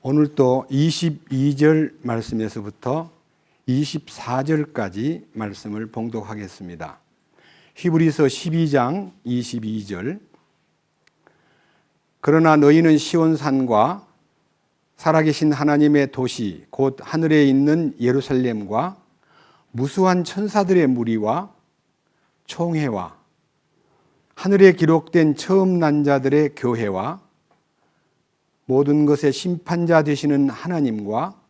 오늘 또 22절 말씀에서부터 24절까지 말씀을 봉독하겠습니다. 히브리서 12장 22절. 그러나 너희는 시온산과 살아계신 하나님의 도시 곧 하늘에 있는 예루살렘과 무수한 천사들의 무리와 총회와 하늘에 기록된 처음 난 자들의 교회와 모든 것의 심판자 되시는 하나님과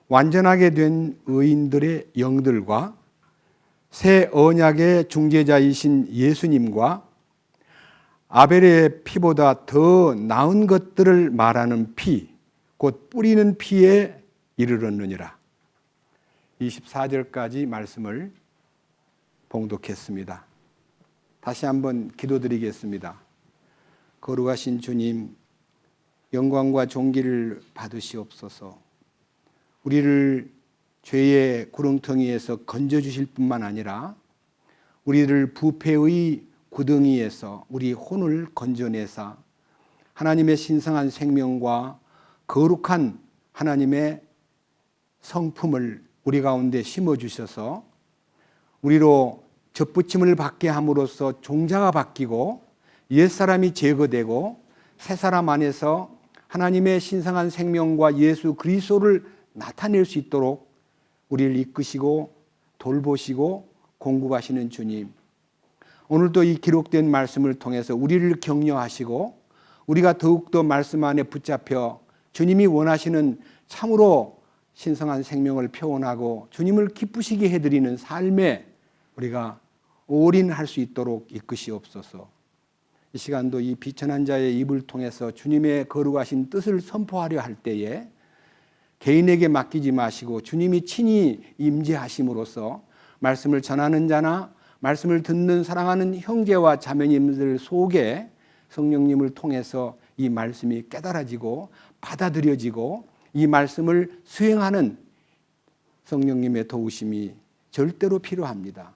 완전하게 된 의인들의 영들과 새 언약의 중재자이신 예수님과 아벨의 피보다 더 나은 것들을 말하는 피, 곧 뿌리는 피에 이르렀느니라. 24절까지 말씀을 봉독했습니다. 다시 한번 기도드리겠습니다. 거룩하신 주님, 영광과 존귀를 받으시옵소서. 우리를 죄의 구렁텅이에서 건져주실 뿐만 아니라 우리를 부패의 구덩이에서 우리 혼을 건져내사 하나님의 신성한 생명과 거룩한 하나님의 성품을 우리 가운데 심어주셔서 우리로 접붙임을 받게 함으로써 종자가 바뀌고 옛사람이 제거되고 새사람 안에서 하나님의 신성한 생명과 예수 그리스도를 나타낼 수 있도록 우리를 이끄시고 돌보시고 공급하시는 주님, 오늘도 이 기록된 말씀을 통해서 우리를 격려하시고 우리가 더욱더 말씀 안에 붙잡혀 주님이 원하시는 참으로 신성한 생명을 표현하고 주님을 기쁘시게 해드리는 삶에 우리가 올인할 수 있도록 이끄시옵소서. 이 시간도 이 비천한 자의 입을 통해서 주님의 거룩하신 뜻을 선포하려 할 때에 개인에게 맡기지 마시고 주님이 친히 임재하심으로써 말씀을 전하는 자나 말씀을 듣는 사랑하는 형제와 자매님들 속에 성령님을 통해서 이 말씀이 깨달아지고 받아들여지고 이 말씀을 수행하는 성령님의 도우심이 절대로 필요합니다.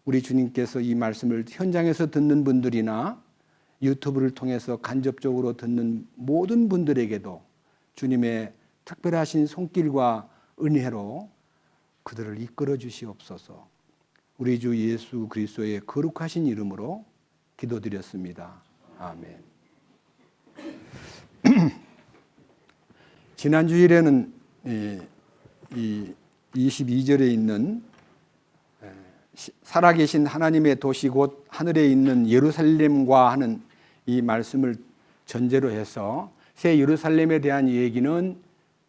우리 주님께서 이 말씀을 현장에서 듣는 분들이나 유튜브를 통해서 간접적으로 듣는 모든 분들에게도 주님의 특별하신 손길과 은혜로 그들을 이끌어 주시옵소서. 우리 주 예수 그리스도의 거룩하신 이름으로 기도드렸습니다. 아멘. 지난 주일에는 이 22절에 있는 살아계신 하나님의 도시 곧 하늘에 있는 예루살렘과 하는 이 말씀을 전제로 해서 새 예루살렘에 대한 얘기는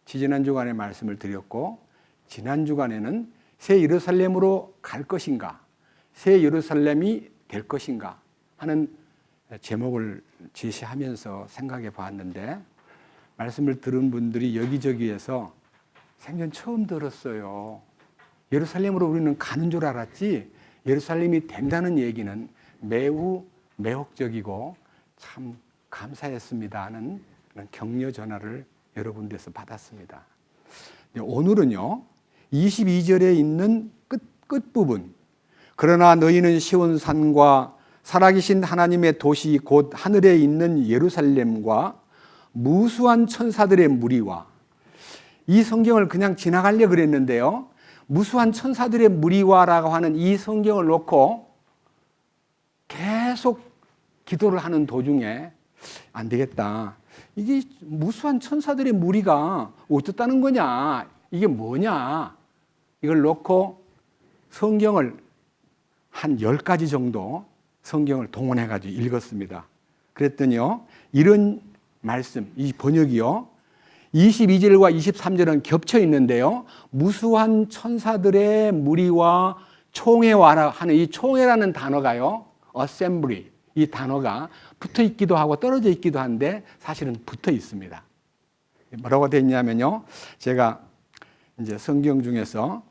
지지난 주간에 말씀을 드렸고, 지난 주간에는 새 예루살렘으로 갈 것인가, 새 예루살렘이 될 것인가 하는 제목을 제시하면서 생각해 봤는데, 말씀을 들은 분들이 여기저기에서 생전 처음 들었어요. 예루살렘으로 우리는 가는 줄 알았지 예루살렘이 된다는 얘기는 매우 매혹적이고 참 감사했습니다 하는 격려 전화를 여러 군데서 받았습니다. 오늘은요 22절에 있는 끝부분, 그러나 너희는 시온산과 살아계신 하나님의 도시 곧 하늘에 있는 예루살렘과 무수한 천사들의 무리와, 이 성경을 그냥 지나가려고 그랬는데요, 무수한 천사들의 무리와라고 하는 이 성경을 놓고 계속 기도를 하는 도중에 안 되겠다, 이게 무수한 천사들의 무리가 어떻다는 거냐, 이게 뭐냐, 이걸 놓고 성경을 한 10가지 정도 성경을 동원해가지고 읽었습니다. 그랬더니요, 이런 말씀, 이 번역이요, 22절과 23절은 겹쳐 있는데요, 무수한 천사들의 무리와 총회와라 하는 이 총회라는 단어가요, assembly, 이 단어가 붙어 있기도 하고 떨어져 있기도 한데 사실은 붙어 있습니다. 뭐라고 되어 있냐면요, 제가 이제 성경 중에서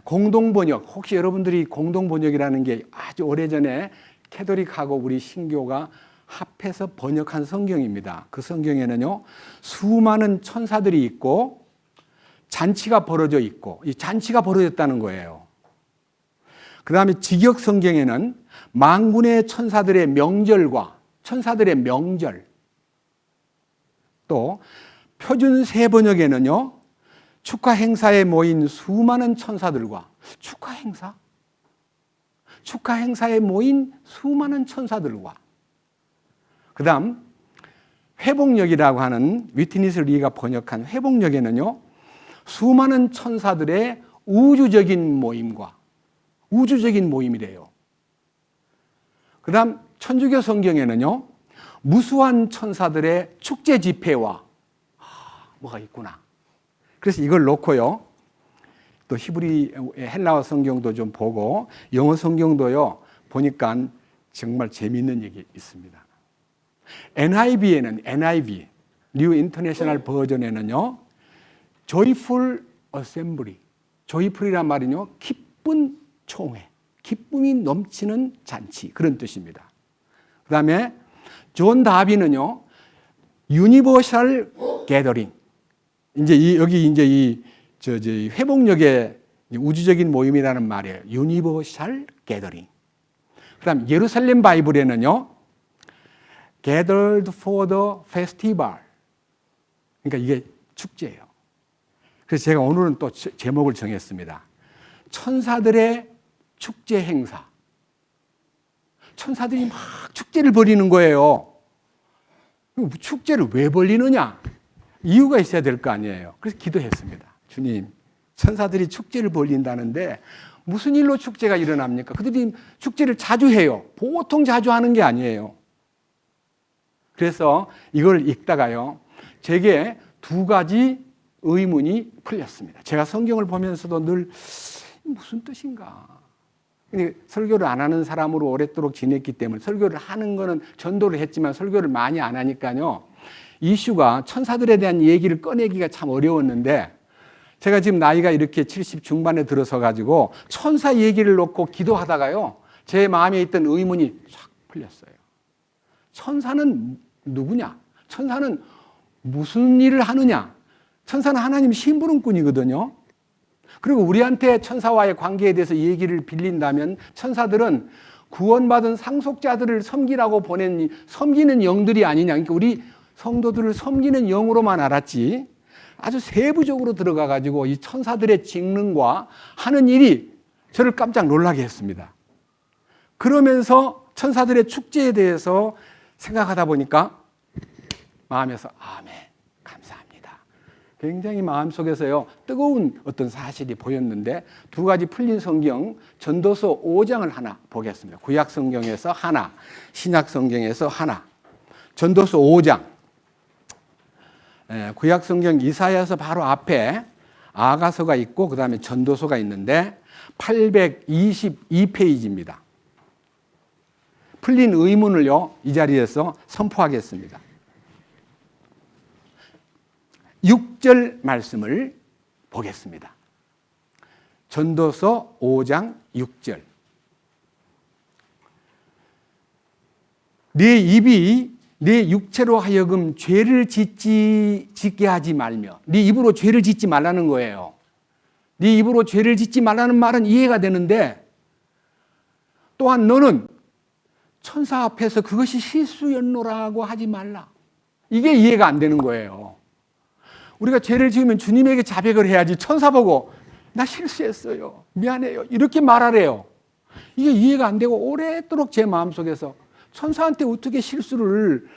공동번역, 혹시 여러분들이 공동번역이라는 게 아주 오래전에 캐톨릭하고 우리 신교가 합해서 번역한 성경입니다. 그 성경에는요 수많은 천사들이 있고 잔치가 벌어져 있고, 이 잔치가 벌어졌다는 거예요. 그 다음에 직역 성경에는 만군의 천사들의 명절과 천사들의 명절, 또 표준 새 번역에는요, 축하 행사에 모인 수많은 천사들과 축하 행사에 모인 수많은 천사들과 그 다음 회복력이라고 하는 위트니스 리가 번역한 회복력에는요, 수많은 천사들의 우주적인 모임이래요. 그 다음 천주교 성경에는요, 무수한 천사들의 축제 집회와 뭐가 있구나. 그래서 이걸 놓고요, 또 히브리 헬라어 성경도 좀 보고 영어 성경도요 보니까 정말 재미있는 얘기 있습니다. NIV New International 버전에는요, Joyful Assembly, Joyful이란 말은요, 기쁜 총회, 기쁨이 넘치는 잔치, 그런 뜻입니다. 그 다음에 존 다비는요, Universal Gathering, 여기 회복력의 우주적인 모임이라는 말이에요. Universal Gathering. 그 다음 예루살렘 바이블에는요, Gathered for the Festival. 그러니까 이게 축제예요. 그래서 제가 오늘은 또 제목을 정했습니다. 천사들의 축제 행사. 천사들이 막 축제를 벌이는 거예요. 축제를 왜 벌리느냐? 이유가 있어야 될 거 아니에요. 그래서 기도했습니다. 주님, 천사들이 축제를 벌린다는데 무슨 일로 축제가 일어납니까? 그들이 축제를 자주 해요. 보통 자주 하는 게 아니에요. 그래서 이걸 읽다가요, 제게 두 가지 의문이 풀렸습니다. 제가 성경을 보면서도 늘 무슨 뜻인가? 설교를 안 하는 사람으로 오랫도록 지냈기 때문에, 설교를 하는 거는 전도를 했지만 설교를 많이 안 하니까요, 이슈가 천사들에 대한 얘기를 꺼내기가 참 어려웠는데, 제가 지금 나이가 이렇게 70 중반에 들어서 가지고 천사 얘기를 놓고 기도하다가요, 제 마음에 있던 의문이 싹 풀렸어요. 천사는 누구냐? 천사는 무슨 일을 하느냐? 천사는 하나님 심부름꾼이거든요. 그리고 우리한테 천사와의 관계에 대해서 얘기를 빌린다면, 천사들은 구원받은 상속자들을 섬기라고 보낸 섬기는 영들이 아니냐. 그러니까 우리 성도들을 섬기는 영으로만 알았지, 아주 세부적으로 들어가 가지고 이 천사들의 직능과 하는 일이 저를 깜짝 놀라게 했습니다. 그러면서 천사들의 축제에 대해서 생각하다 보니까 마음에서 아멘, 감사합니다. 굉장히 마음속에서요, 뜨거운 어떤 사실이 보였는데, 두 가지 풀린 성경, 전도서 5장을 하나 보겠습니다. 구약 성경에서 하나, 신약 성경에서 하나. 전도서 5장. 구약 성경 이사야서 바로 앞에 아가서가 있고 그 다음에 전도서가 있는데 822페이지입니다. 풀린 의문을요, 이 자리에서 선포하겠습니다. 6절 말씀을 보겠습니다. 전도서 5장 6절. 네 입이 네 육체로 하여금 죄를 짓게 하지 말며, 네 입으로 죄를 짓지 말라는 거예요. 네 입으로 죄를 짓지 말라는 말은 이해가 되는데, 또한 너는 천사 앞에서 그것이 실수였노라고 하지 말라. 이게 이해가 안 되는 거예요. 우리가 죄를 지으면 주님에게 자백을 해야지, 천사 보고 나 실수했어요, 미안해요, 이렇게 말하래요. 이게 이해가 안 되고 오랫도록 제 마음속에서 천사한테 어떻게 실수를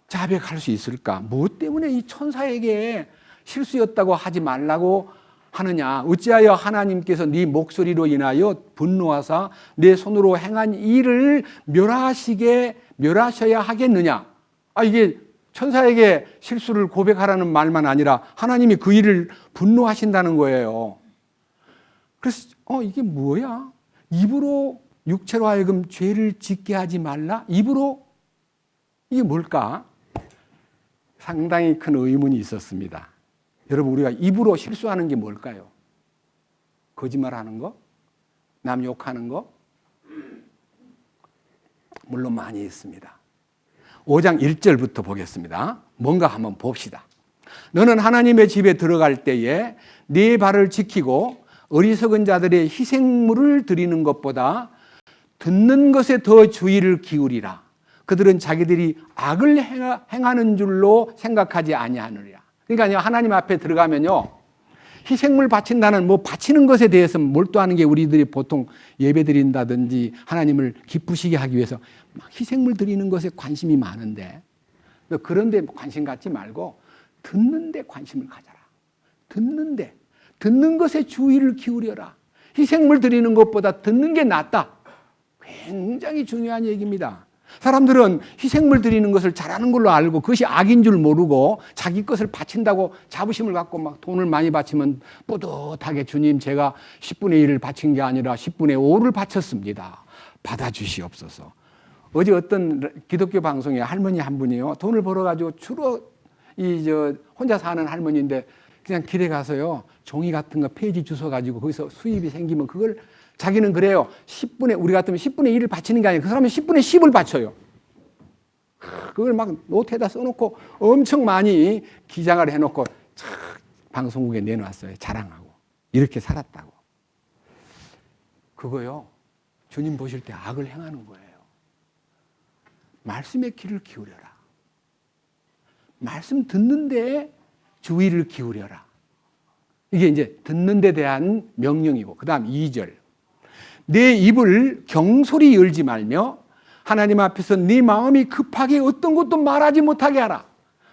자백할 수 있을까? 무엇 때문에 이 천사에게 실수였다고 하지 말라고 하느냐? 어찌하여 하나님께서 네 목소리로 인하여 분노하사 내 손으로 행한 일을 멸하셔야 하겠느냐? 이게 천사에게 실수를 고백하라는 말만 아니라 하나님이 그 일을 분노하신다는 거예요. 그래서 이게 뭐야? 입으로 육체로 하여금 죄를 짓게 하지 말라? 입으로? 이게 뭘까? 상당히 큰 의문이 있었습니다. 여러분, 우리가 입으로 실수하는 게 뭘까요? 거짓말하는 거? 남 욕하는 거? 물론 많이 있습니다. 5장 1절부터 보겠습니다. 뭔가 한번 봅시다. 너는 하나님의 집에 들어갈 때에 네 발을 지키고 어리석은 자들의 희생물을 드리는 것보다 듣는 것에 더 주의를 기울이라. 그들은 자기들이 악을 행하는 줄로 생각하지 아니하느니라. 그러니까 하나님 앞에 들어가면요, 희생물 바친다는 바치는 것에 대해서 몰두하는 게 우리들이 보통 예배 드린다든지 하나님을 기쁘시게 하기 위해서 막 희생물 드리는 것에 관심이 많은데, 그런 데 관심 갖지 말고 듣는 데 관심을 가져라. 듣는 것에 주의를 기울여라. 희생물 드리는 것보다 듣는 게 낫다. 굉장히 중요한 얘기입니다. 사람들은 희생물 드리는 것을 잘하는 걸로 알고 그것이 악인 줄 모르고 자기 것을 바친다고 자부심을 갖고 막 돈을 많이 바치면 뿌듯하게 주님 제가 10분의 1을 바친 게 아니라 10분의 5를 바쳤습니다. 받아주시옵소서. 어제 어떤 기독교 방송에 할머니 한 분이요, 돈을 벌어가지고 주로 혼자 사는 할머니인데 그냥 길에 가서요, 종이 같은 거 페이지 주워가지고 거기서 수입이 생기면 그걸 자기는 그래요. 우리 같으면 10분의 1을 바치는 게 아니라 그 사람은 10분의 10을 바쳐요. 그걸 막 노트에다 써놓고 엄청 많이 기장을 해놓고 방송국에 내놓았어요. 자랑하고. 이렇게 살았다고. 그거요, 주님 보실 때 악을 행하는 거예요. 말씀의 귀를 기울여라. 말씀 듣는데 주의를 기울여라. 이게 이제 듣는 데 대한 명령이고, 그 다음 2절. 내 입을 경솔히 열지 말며 하나님 앞에서 네 마음이 급하게 어떤 것도 말하지 못하게 하라.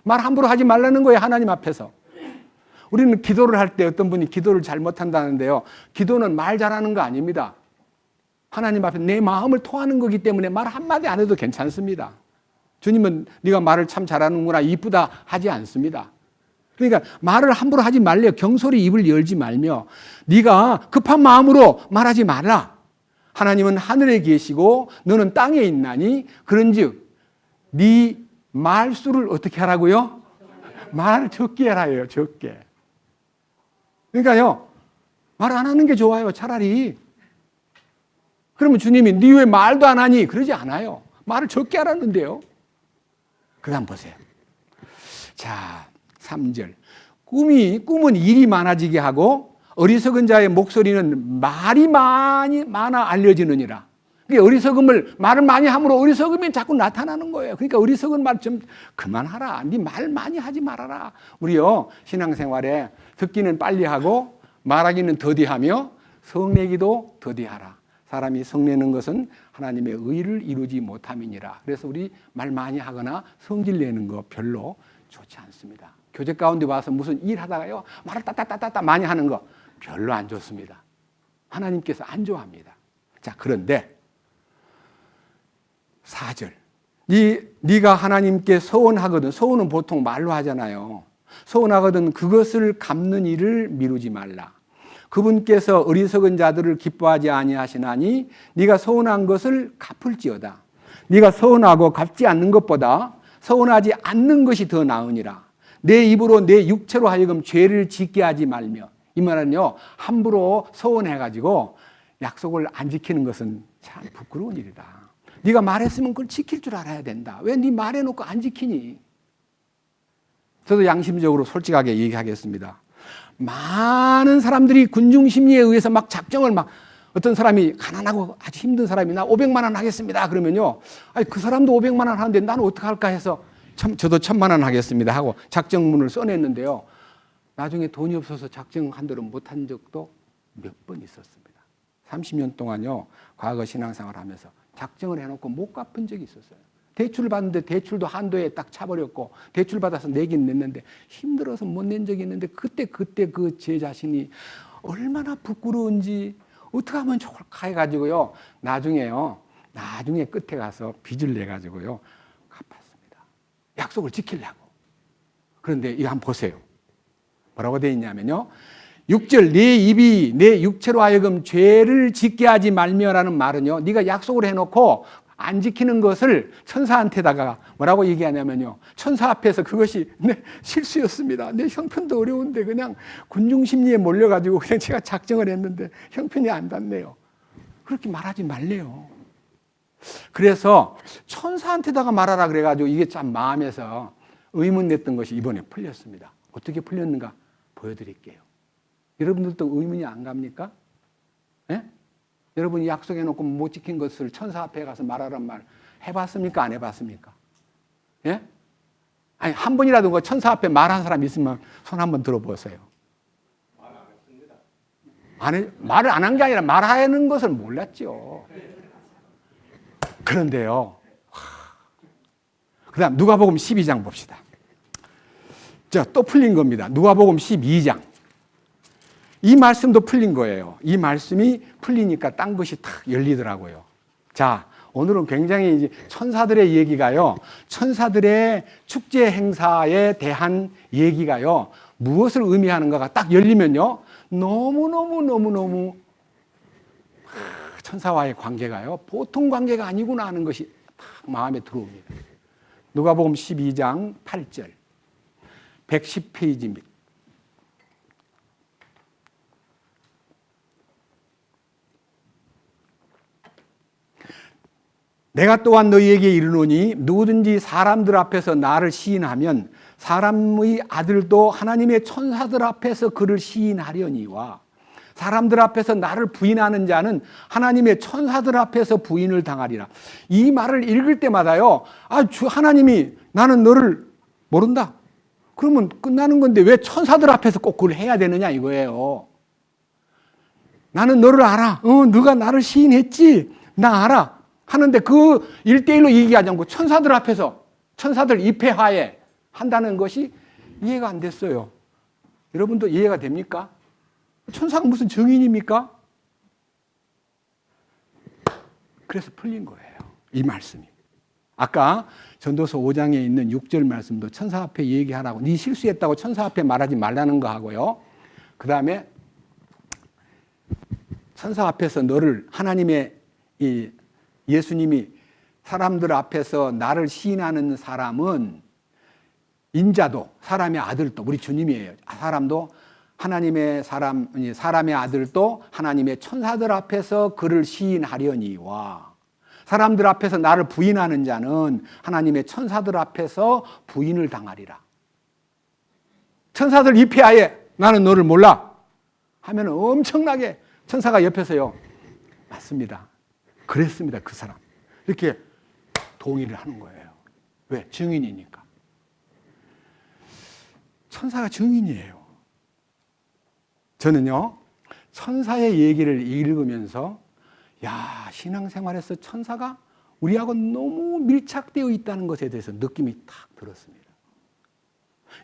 말 함부로 하지 말라는 거예요, 하나님 앞에서. 우리는 기도를 할 때 어떤 분이 기도를 잘못한다는데요, 기도는 말 잘하는 거 아닙니다. 하나님 앞에 내 마음을 토하는 거기 때문에 말 한마디 안 해도 괜찮습니다. 주님은 네가 말을 참 잘하는구나, 이쁘다 하지 않습니다. 그러니까 말을 함부로 하지 말래요. 경솔히 입을 열지 말며 네가 급한 마음으로 말하지 말라. 하나님은 하늘에 계시고 너는 땅에 있나니 그런즉 네 말수를 어떻게 하라고요? 말 적게 하라요. 적게. 그러니까요, 말 안 하는 게 좋아요, 차라리. 그러면 주님이 네 왜 말도 안 하니? 그러지 않아요. 말을 적게 하라는데요. 그 다음 보세요. 자, 3절. 꿈은 일이 많아지게 하고 어리석은 자의 목소리는 말이 많아 알려지느니라. 어리석음을 말을 많이 함으로 어리석음이 자꾸 나타나는 거예요. 그러니까 어리석은 말 좀 그만하라. 네 말 많이 하지 말아라. 우리요, 신앙생활에 듣기는 빨리 하고 말하기는 더디하며 성내기도 더디하라. 사람이 성내는 것은 하나님의 의를 이루지 못함이니라. 그래서 우리 말 많이 하거나 성질 내는 거 별로 좋지 않습니다. 교제 가운데 와서 무슨 일 하다가요, 말을 따따따따 많이 하는 거 별로 안 좋습니다. 하나님께서 안 좋아합니다. 자, 그런데 4절. 네가 하나님께 서원하거든. 서원은 보통 말로 하잖아요. 서원하거든 그것을 갚는 일을 미루지 말라. 그분께서 어리석은 자들을 기뻐하지 아니하시나니 네가 서원한 것을 갚을지어다. 네가 서원하고 갚지 않는 것보다 서원하지 않는 것이 더 나으니라. 내 입으로 내 육체로 하여금 죄를 짓게 하지 말며. 이 말은요, 함부로 서원해가지고 약속을 안 지키는 것은 참 부끄러운 일이다. 네가 말했으면 그걸 지킬 줄 알아야 된다. 왜 네 말해놓고 안 지키니? 저도 양심적으로 솔직하게 얘기하겠습니다. 많은 사람들이 군중 심리에 의해서 막 작정을 어떤 사람이 가난하고 아주 힘든 사람이 나 500만 원 하겠습니다. 그러면요, 그 사람도 500만 원 하는데 나는 어떡할까 해서 저도 1000만 원 하겠습니다 하고 작정문을 써냈는데요, 나중에 돈이 없어서 작정한 대로 못한 적도 몇 번 있었습니다. 30년 동안요, 과거 신앙생활 하면서 작정을 해놓고 못 갚은 적이 있었어요. 대출을 받는데 대출도 한도에 딱 차버렸고, 대출 받아서 내긴 냈는데 힘들어서 못 낸 적이 있는데 그때 그 제 자신이 얼마나 부끄러운지 어떻게 하면 좋을까 해가지고요, 나중에 끝에 가서 빚을 내가지고요 갚았습니다. 약속을 지키려고. 그런데 이거 한번 보세요. 뭐라고 되어 있냐면요, 6절 내 입이 내 육체로 하여금 죄를 짓게 하지 말며라는 말은요, 네가 약속을 해놓고 안 지키는 것을 천사한테다가 뭐라고 얘기하냐면요, 천사 앞에서 그것이 내 실수였습니다. 내 형편도 어려운데 그냥 군중심리에 몰려가지고 그냥 제가 작정을 했는데 형편이 안 닿네요. 그렇게 말하지 말래요. 그래서 천사한테다가 말하라 그래가지고 이게 참 마음에서 의문 냈던 것이 이번에 풀렸습니다. 어떻게 풀렸는가 보여드릴게요. 여러분들도 의문이 안 갑니까? 예? 여러분이 약속해놓고 못 지킨 것을 천사 앞에 가서 말하란 말 해봤습니까? 안 해봤습니까? 예? 아니, 한 번이라도 그 천사 앞에 말한 사람 있으면 손 한번 들어보세요. 말을 안 한 게 아니라 말하는 것을 몰랐죠. 그런데요. 그 다음 누가복음 12장 봅시다. 또 풀린 겁니다. 누가복음 12장. 이 말씀도 풀린 거예요. 이 말씀이 풀리니까 딴 것이 탁 열리더라고요. 자, 오늘은 굉장히 이제 천사들의 얘기가요. 천사들의 축제 행사에 대한 얘기가요. 무엇을 의미하는가가 딱 열리면요. 너무너무 천사와의 관계가요. 보통 관계가 아니구나 하는 것이 딱 마음에 들어옵니다. 누가복음 12장 8절. 110페이지입니다. 내가 또한 너희에게 이르노니 누구든지 사람들 앞에서 나를 시인하면 사람의 아들도 하나님의 천사들 앞에서 그를 시인하려니와 사람들 앞에서 나를 부인하는 자는 하나님의 천사들 앞에서 부인을 당하리라. 이 말을 읽을 때마다요. 하나님이 나는 너를 모른다. 그러면 끝나는 건데 왜 천사들 앞에서 꼭 그걸 해야 되느냐 이거예요. 나는 너를 알아. 너가 나를 시인했지. 나 알아. 하는데 그 1대1로 얘기하지 않고 천사들 앞에서 천사들 입회하에 한다는 것이 이해가 안 됐어요. 여러분도 이해가 됩니까? 천사가 무슨 증인입니까? 그래서 풀린 거예요. 이 말씀이. 아까 전도서 5장에 있는 6절 말씀도 천사 앞에 얘기하라고 네 실수했다고 천사 앞에 말하지 말라는 거 하고요. 그 다음에 천사 앞에서 너를 하나님의 예수님이 사람들 앞에서 나를 시인하는 사람은 인자도 사람의 아들도 우리 주님이에요. 사람도 하나님의 사람의 아들도 하나님의 천사들 앞에서 그를 시인하려니와 사람들 앞에서 나를 부인하는 자는 하나님의 천사들 앞에서 부인을 당하리라. 천사들 입회하에 나는 너를 몰라 하면 엄청나게 천사가 옆에서요. 맞습니다. 그랬습니다. 그 사람. 이렇게 동의를 하는 거예요. 왜? 증인이니까. 천사가 증인이에요. 저는요, 천사의 얘기를 읽으면서 신앙생활에서 천사가 우리하고 너무 밀착되어 있다는 것에 대해서 느낌이 탁 들었습니다.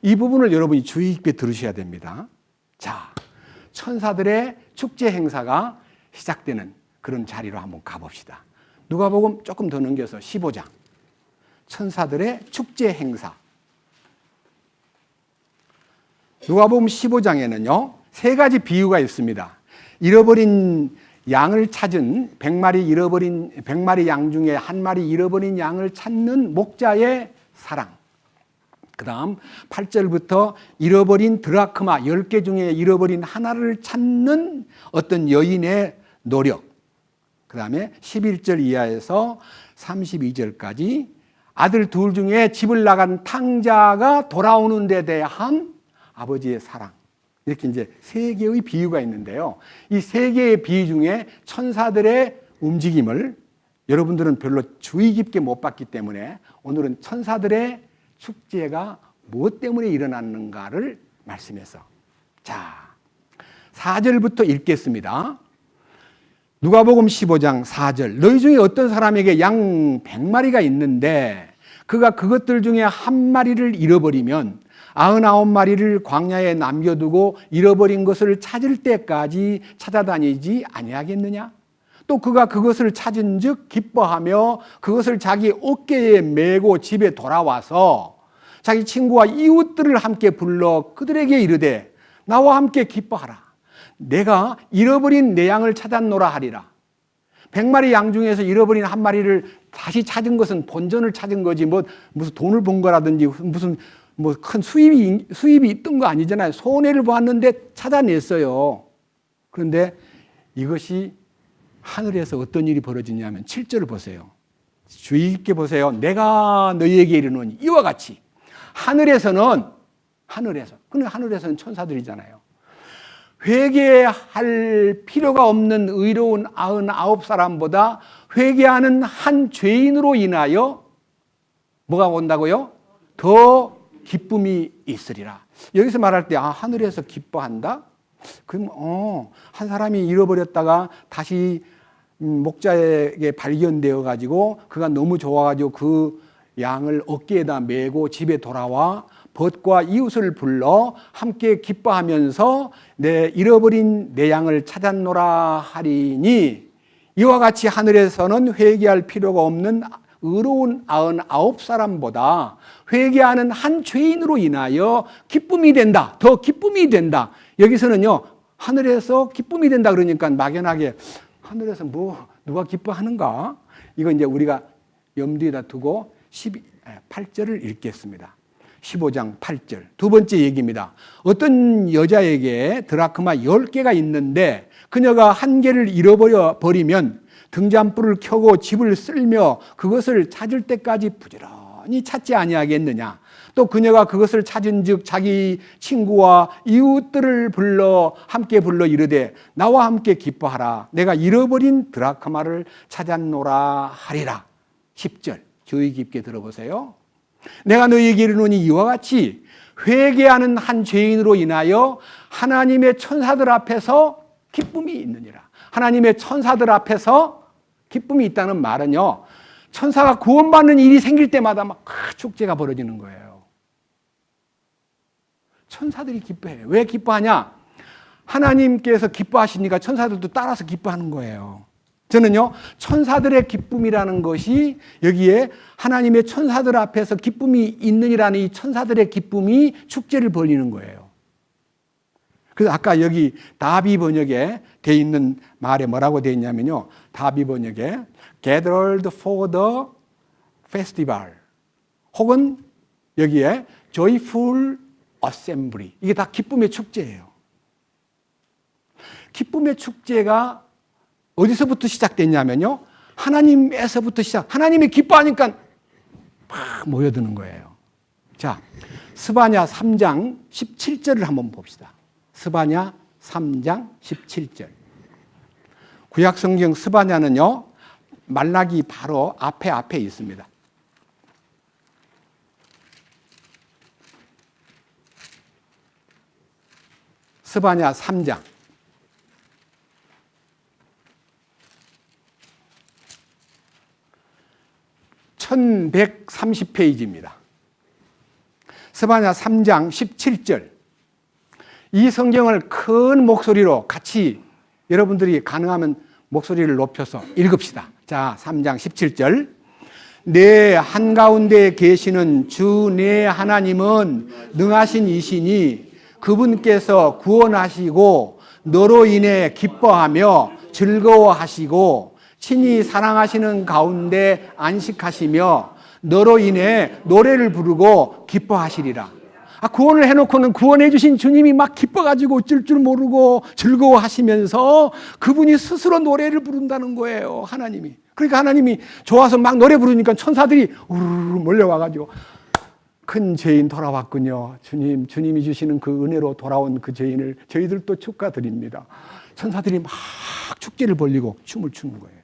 이 부분을 여러분이 주의 깊게 들으셔야 됩니다. 자, 천사들의 축제 행사가 시작되는 그런 자리로 한번 가봅시다. 누가복음 조금 더 넘겨서 15장. 천사들의 축제 행사. 누가복음 15장에는요, 세 가지 비유가 있습니다. 잃어버린 양을 찾은 100마리 양 중에 한 마리 잃어버린 양을 찾는 목자의 사랑. 그 다음 8절부터 잃어버린 드라크마 10개 중에 잃어버린 하나를 찾는 어떤 여인의 노력. 그 다음에 11절 이하에서 32절까지 아들 둘 중에 집을 나간 탕자가 돌아오는 데 대한 아버지의 사랑. 이렇게 이제 세 개의 비유가 있는데요. 이 세 개의 비유 중에 천사들의 움직임을 여러분들은 별로 주의 깊게 못 봤기 때문에 오늘은 천사들의 축제가 무엇 때문에 일어났는가를 말씀해서. 자, 4절부터 읽겠습니다. 누가복음 15장 4절. 너희 중에 어떤 사람에게 양 100마리가 있는데 그가 그것들 중에 한 마리를 잃어버리면 99마리를 광야에 남겨두고 잃어버린 것을 찾을 때까지 찾아다니지 아니하겠느냐? 또 그가 그것을 찾은 즉 기뻐하며 그것을 자기 어깨에 메고 집에 돌아와서 자기 친구와 이웃들을 함께 불러 그들에게 이르되 나와 함께 기뻐하라. 내가 잃어버린 내 양을 찾았노라 하리라. 100마리 양 중에서 잃어버린 한 마리를 다시 찾은 것은 본전을 찾은 거지 무슨 돈을 번 거라든지 무슨 큰 수입이 있던 거 아니잖아요. 손해를 보았는데 찾아냈어요. 그런데 이것이 하늘에서 어떤 일이 벌어지냐면 7절을 보세요. 주의 깊게 보세요. 내가 너희에게 이르노니 이와 같이 하늘에서는 천사들이잖아요. 회개할 필요가 없는 의로운 99사람보다 회개하는 한 죄인으로 인하여 뭐가 온다고요? 더 기쁨이 있으리라. 여기서 말할 때 하늘에서 기뻐한다? 그럼 한 사람이 잃어버렸다가 다시 목자에게 발견되어 가지고 그가 너무 좋아 가지고 그 양을 어깨에다 메고 집에 돌아와 벗과 이웃을 불러 함께 기뻐하면서 내 잃어버린 내 양을 찾았노라 하리니, 이와 같이 하늘에서는 회개할 필요가 없는 의로운 99사람보다 회개하는 한 죄인으로 인하여 기쁨이 된다. 더 기쁨이 된다. 여기서는요, 하늘에서 기쁨이 된다 그러니까 막연하게 하늘에서 누가 기뻐하는가? 이거 이제 우리가 염두에다 두고 8절을 읽겠습니다. 15장 8절. 두 번째 얘기입니다. 어떤 여자에게 드라크마 10개가 있는데 그녀가 한 개를 잃어버려 버리면 등잔불을 켜고 집을 쓸며 그것을 찾을 때까지 부지런히 찾지 아니하겠느냐. 또 그녀가 그것을 찾은즉 자기 친구와 이웃들을 함께 불러 이르되 나와 함께 기뻐하라. 내가 잃어버린 드라크마를 찾았노라 하리라. 10절. 주의 깊게 들어보세요. 내가 너희에게 이르노니 이와 같이 회개하는 한 죄인으로 인하여 하나님의 천사들 앞에서 기쁨이 있느니라. 하나님의 천사들 앞에서 기쁨이 있다는 말은요, 천사가 구원받는 일이 생길 때마다 막 축제가 벌어지는 거예요. 천사들이 기뻐해요. 왜 기뻐하냐? 하나님께서 기뻐하시니까 천사들도 따라서 기뻐하는 거예요. 저는요, 천사들의 기쁨이라는 것이 여기에 하나님의 천사들 앞에서 기쁨이 있느니라는 이 천사들의 기쁨이 축제를 벌이는 거예요. 그래서 아까 여기 다비 번역에 돼 있는 말에 뭐라고 돼 있냐면요, 다비 번역에 gathered for the festival 혹은 여기에 joyful assembly, 이게 다 기쁨의 축제예요. 기쁨의 축제가 어디서부터 시작됐냐면요, 하나님에서부터 하나님이 기뻐하니까 막 모여드는 거예요. 자, 스바냐 3장 17절을 한번 봅시다. 스바냐 3장 17절. 구약성경 스바냐는요, 말라기 바로 앞에 있습니다. 스바냐 3장 1130페이지입니다. 스바냐 3장 17절. 이 성경을 큰 목소리로 같이 여러분들이 가능하면 목소리를 높여서 읽읍시다. 자, 3장 17절. 내 한가운데 계시는 주 내 하나님은 능하신 이시니 그분께서 구원하시고 너로 인해 기뻐하며 즐거워하시고 친히 사랑하시는 가운데 안식하시며 너로 인해 노래를 부르고 기뻐하시리라. 구원을 해놓고는 구원해 주신 주님이 막 기뻐가지고 어쩔 줄 모르고 즐거워하시면서 그분이 스스로 노래를 부른다는 거예요, 하나님이. 그러니까 하나님이 좋아서 막 노래 부르니까 천사들이 우르르 몰려와가지고 큰 죄인 돌아왔군요. 주님이 주시는 그 은혜로 돌아온 그 죄인을 저희들도 축하드립니다. 천사들이 막 축제를 벌리고 춤을 추는 거예요.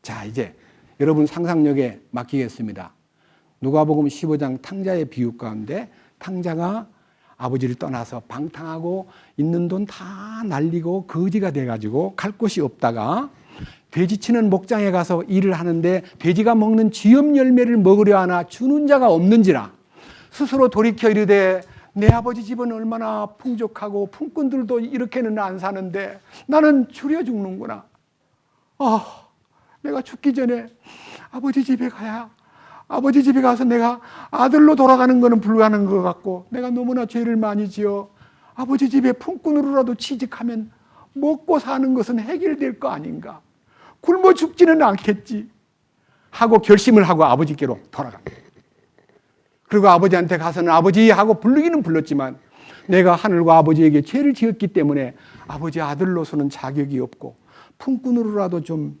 자, 이제 여러분 상상력에 맡기겠습니다. 누가복음 15장 탕자의 비유 가운데 탕자가 아버지를 떠나서 방탕하고 있는 돈 다 날리고 거지가 돼가지고 갈 곳이 없다가 돼지 치는 목장에 가서 일을 하는데 돼지가 먹는 쥐염 열매를 먹으려 하나 주는 자가 없는지라 스스로 돌이켜 이르되 내 아버지 집은 얼마나 풍족하고 품꾼들도 이렇게는 안 사는데 나는 줄여 죽는구나. 내가 죽기 전에 아버지 집에 가야, 아버지 집에 가서 내가 아들로 돌아가는 것은 불가능한 것 같고 내가 너무나 죄를 많이 지어 아버지 집에 품꾼으로라도 취직하면 먹고 사는 것은 해결될 거 아닌가. 굶어 죽지는 않겠지 하고 결심을 하고 아버지께로 돌아갑니다. 그리고 아버지한테 가서는 아버지 하고 부르기는 불렀지만 내가 하늘과 아버지에게 죄를 지었기 때문에 아버지 아들로서는 자격이 없고 품꾼으로라도 좀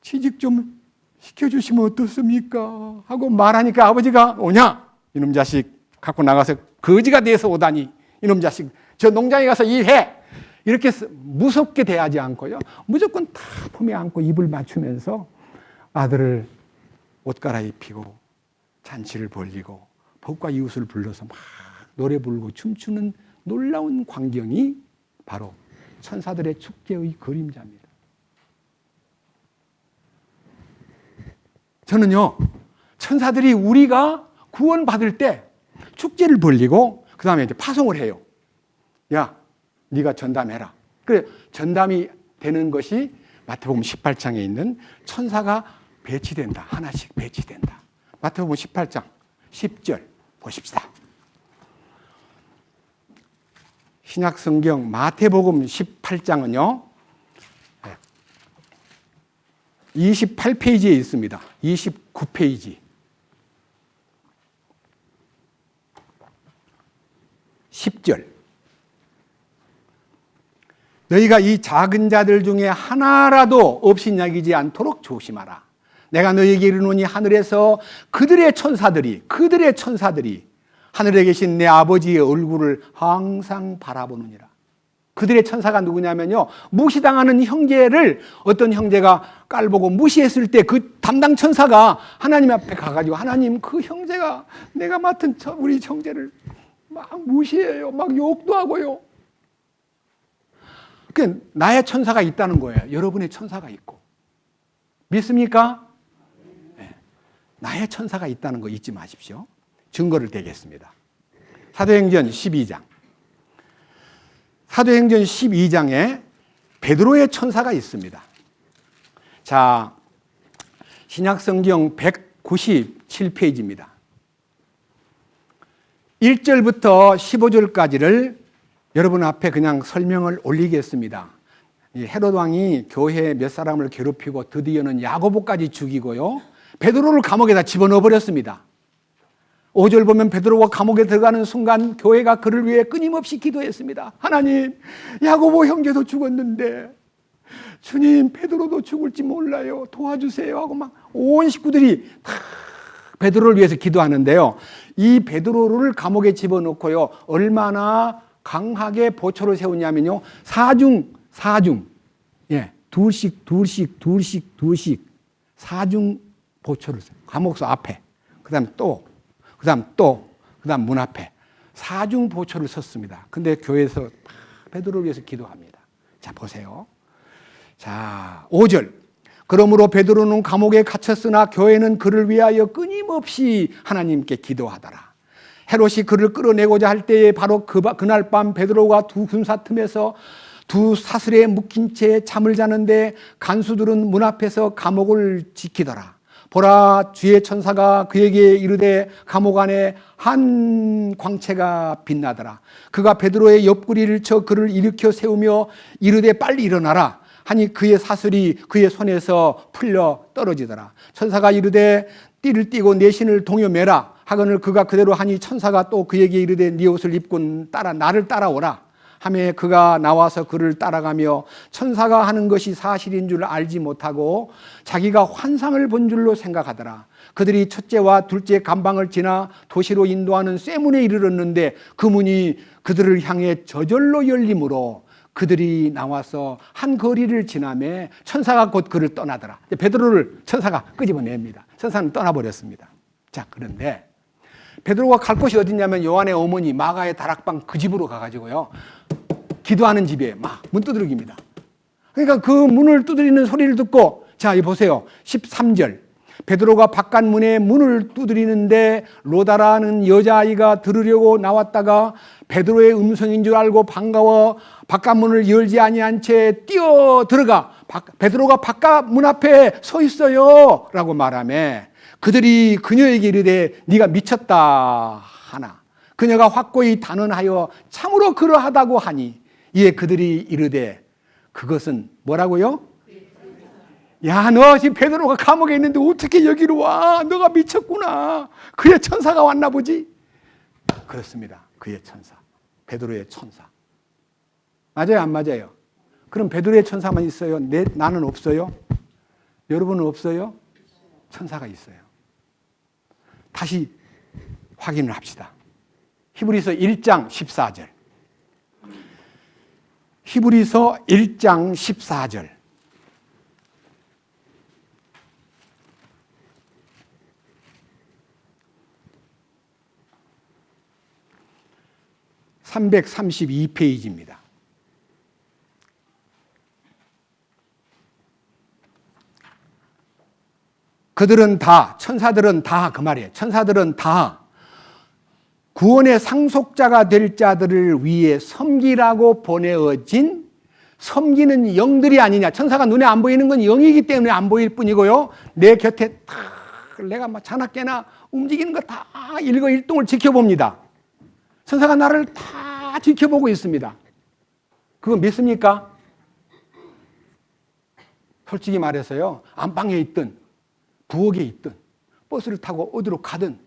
취직 좀 시켜주시면 어떻습니까? 하고 말하니까 아버지가 오냐? 이놈 자식 갖고 나가서 거지가 돼서 오다니 이놈 자식 저 농장에 가서 일해. 이렇게 무섭게 대하지 않고요. 무조건 다 품에 안고 입을 맞추면서 아들을 옷 갈아입히고 잔치를 벌리고 복과 이웃을 불러서 막 노래 부르고 춤추는 놀라운 광경이 바로 천사들의 축제의 그림자입니다. 저는요, 천사들이 우리가 구원받을 때 축제를 벌리고 그 다음에 이제 파송을 해요. 야, 네가 전담해라. 그래, 전담이 되는 것이 마태복음 18장에 있는 천사가 배치된다. 하나씩 배치된다. 마태복음 18장 10절 보십시다. 신약성경 마태복음 18장은요 28페이지에 있습니다. 29페이지 10절. 너희가 이 작은 자들 중에 하나라도 업신여기지 않도록 조심하라. 내가 너희에게 이르노니 하늘에서 그들의 천사들이 하늘에 계신 내 아버지의 얼굴을 항상 바라보느니라. 그들의 천사가 누구냐면요, 무시당하는 형제를 어떤 형제가 깔보고 무시했을 때 그 담당 천사가 하나님 앞에 가가지고 하나님, 그 형제가 내가 맡은 우리 형제를 막 무시해요. 막 욕도 하고요. 그러니까 나의 천사가 있다는 거예요. 여러분의 천사가 있고. 믿습니까? 네. 나의 천사가 있다는 거 잊지 마십시오. 증거를 대겠습니다. 사도행전 12장. 사도행전 12장에 베드로의 천사가 있습니다. 자, 신약성경 197페이지입니다. 1절부터 15절까지를 여러분 앞에 그냥 설명을 올리겠습니다. 헤롯 왕이 교회 몇 사람을 괴롭히고 드디어는 야고보까지 죽이고요, 베드로를 감옥에다 집어넣어 버렸습니다. 5절 보면 베드로가 감옥에 들어가는 순간 교회가 그를 위해 끊임없이 기도했습니다. 하나님, 야고보 형제도 죽었는데 주님, 베드로도 죽을지 몰라요. 도와주세요 하고 막 온 식구들이 다 베드로를 위해서 기도하는데요. 이 베드로를 감옥에 집어넣고요, 얼마나 강하게 보초를 세우냐면요, 사중, 예, 둘씩 사중 보초를 세워요. 감옥소 앞에, 그 다음 문 앞에 사중 보초를 섰습니다. 근데 교회에서 베드로를 위해서 기도합니다. 자, 보세요. 자, 5절. 그러므로 베드로는 감옥에 갇혔으나 교회는 그를 위하여 끊임없이 하나님께 기도하더라. 헤롯이 그를 끌어내고자 할 때에 바로 그날 밤 베드로가 두 군사 틈에서 두 사슬에 묶인 채 잠을 자는데 간수들은 문 앞에서 감옥을 지키더라. 보라, 주의 천사가 그에게 이르되 감옥 안에 한 광채가 빛나더라. 그가 베드로의 옆구리를 쳐 그를 일으켜 세우며 이르되 빨리 일어나라 하니 그의 사슬이 그의 손에서 풀려 떨어지더라. 천사가 이르되 띠를 띠고 내 신을 동여 매라 하거늘 그가 그대로 하니 천사가 또 그에게 이르되 네 옷을 입고 나를 따라오라 하며 그가 나와서 그를 따라가며 천사가 하는 것이 사실인 줄 알지 못하고 자기가 환상을 본 줄로 생각하더라. 그들이 첫째와 둘째 감방을 지나 도시로 인도하는 쇠문에 이르렀는데 그 문이 그들을 향해 저절로 열리므로 그들이 나와서 한 거리를 지나매 천사가 곧 그를 떠나더라. 베드로를 천사가 끄집어냅니다. 천사는 떠나버렸습니다. 자, 그런데 베드로가 갈 곳이 어디냐면 요한의 어머니 마가의 다락방 그 집으로 가가지고요, 기도하는 집에 막 문 두드립니다. 그러니까 그 문을 두드리는 소리를 듣고, 자, 이 보세요. 13절. 베드로가 바깥문에 문을 두드리는데 로다라는 여자아이가 들으려고 나왔다가 베드로의 음성인 줄 알고 반가워 바깥문을 열지 아니한 채 뛰어 들어가 베드로가 바깥문 앞에 서 있어요 라고 말하며 그들이 그녀에게 이르되 네가 미쳤다 하나 그녀가 확고히 단언하여 참으로 그러하다고 하니 이에 그들이 이르되 그것은 뭐라고요? 야, 너 지금 베드로가 감옥에 있는데 어떻게 여기로 와? 너가 미쳤구나. 그의 천사가 왔나 보지? 그렇습니다. 그의 천사. 베드로의 천사. 맞아요, 안 맞아요? 그럼 베드로의 천사만 있어요? 나는 없어요? 여러분은 없어요? 천사가 있어요. 다시 확인을 합시다. 히브리서 1장 14절. 히브리서 1장 14절. (332페이지입니다) 그들은 다, 천사들은 다, 그 말이에요. 천사들은 다 구원의 상속자가 될 자들을 위해 섬기라고 보내어진, 섬기는 영들이 아니냐. 천사가 눈에 안 보이는 건 영이기 때문에 안 보일 뿐이고요. 내 곁에 다 내가 막 자나깨나 움직이는 거 다 일거일동을 지켜봅니다. 천사가 나를 다 지켜보고 있습니다. 그거 믿습니까? 솔직히 말해서요, 안방에 있든 부엌에 있든 버스를 타고 어디로 가든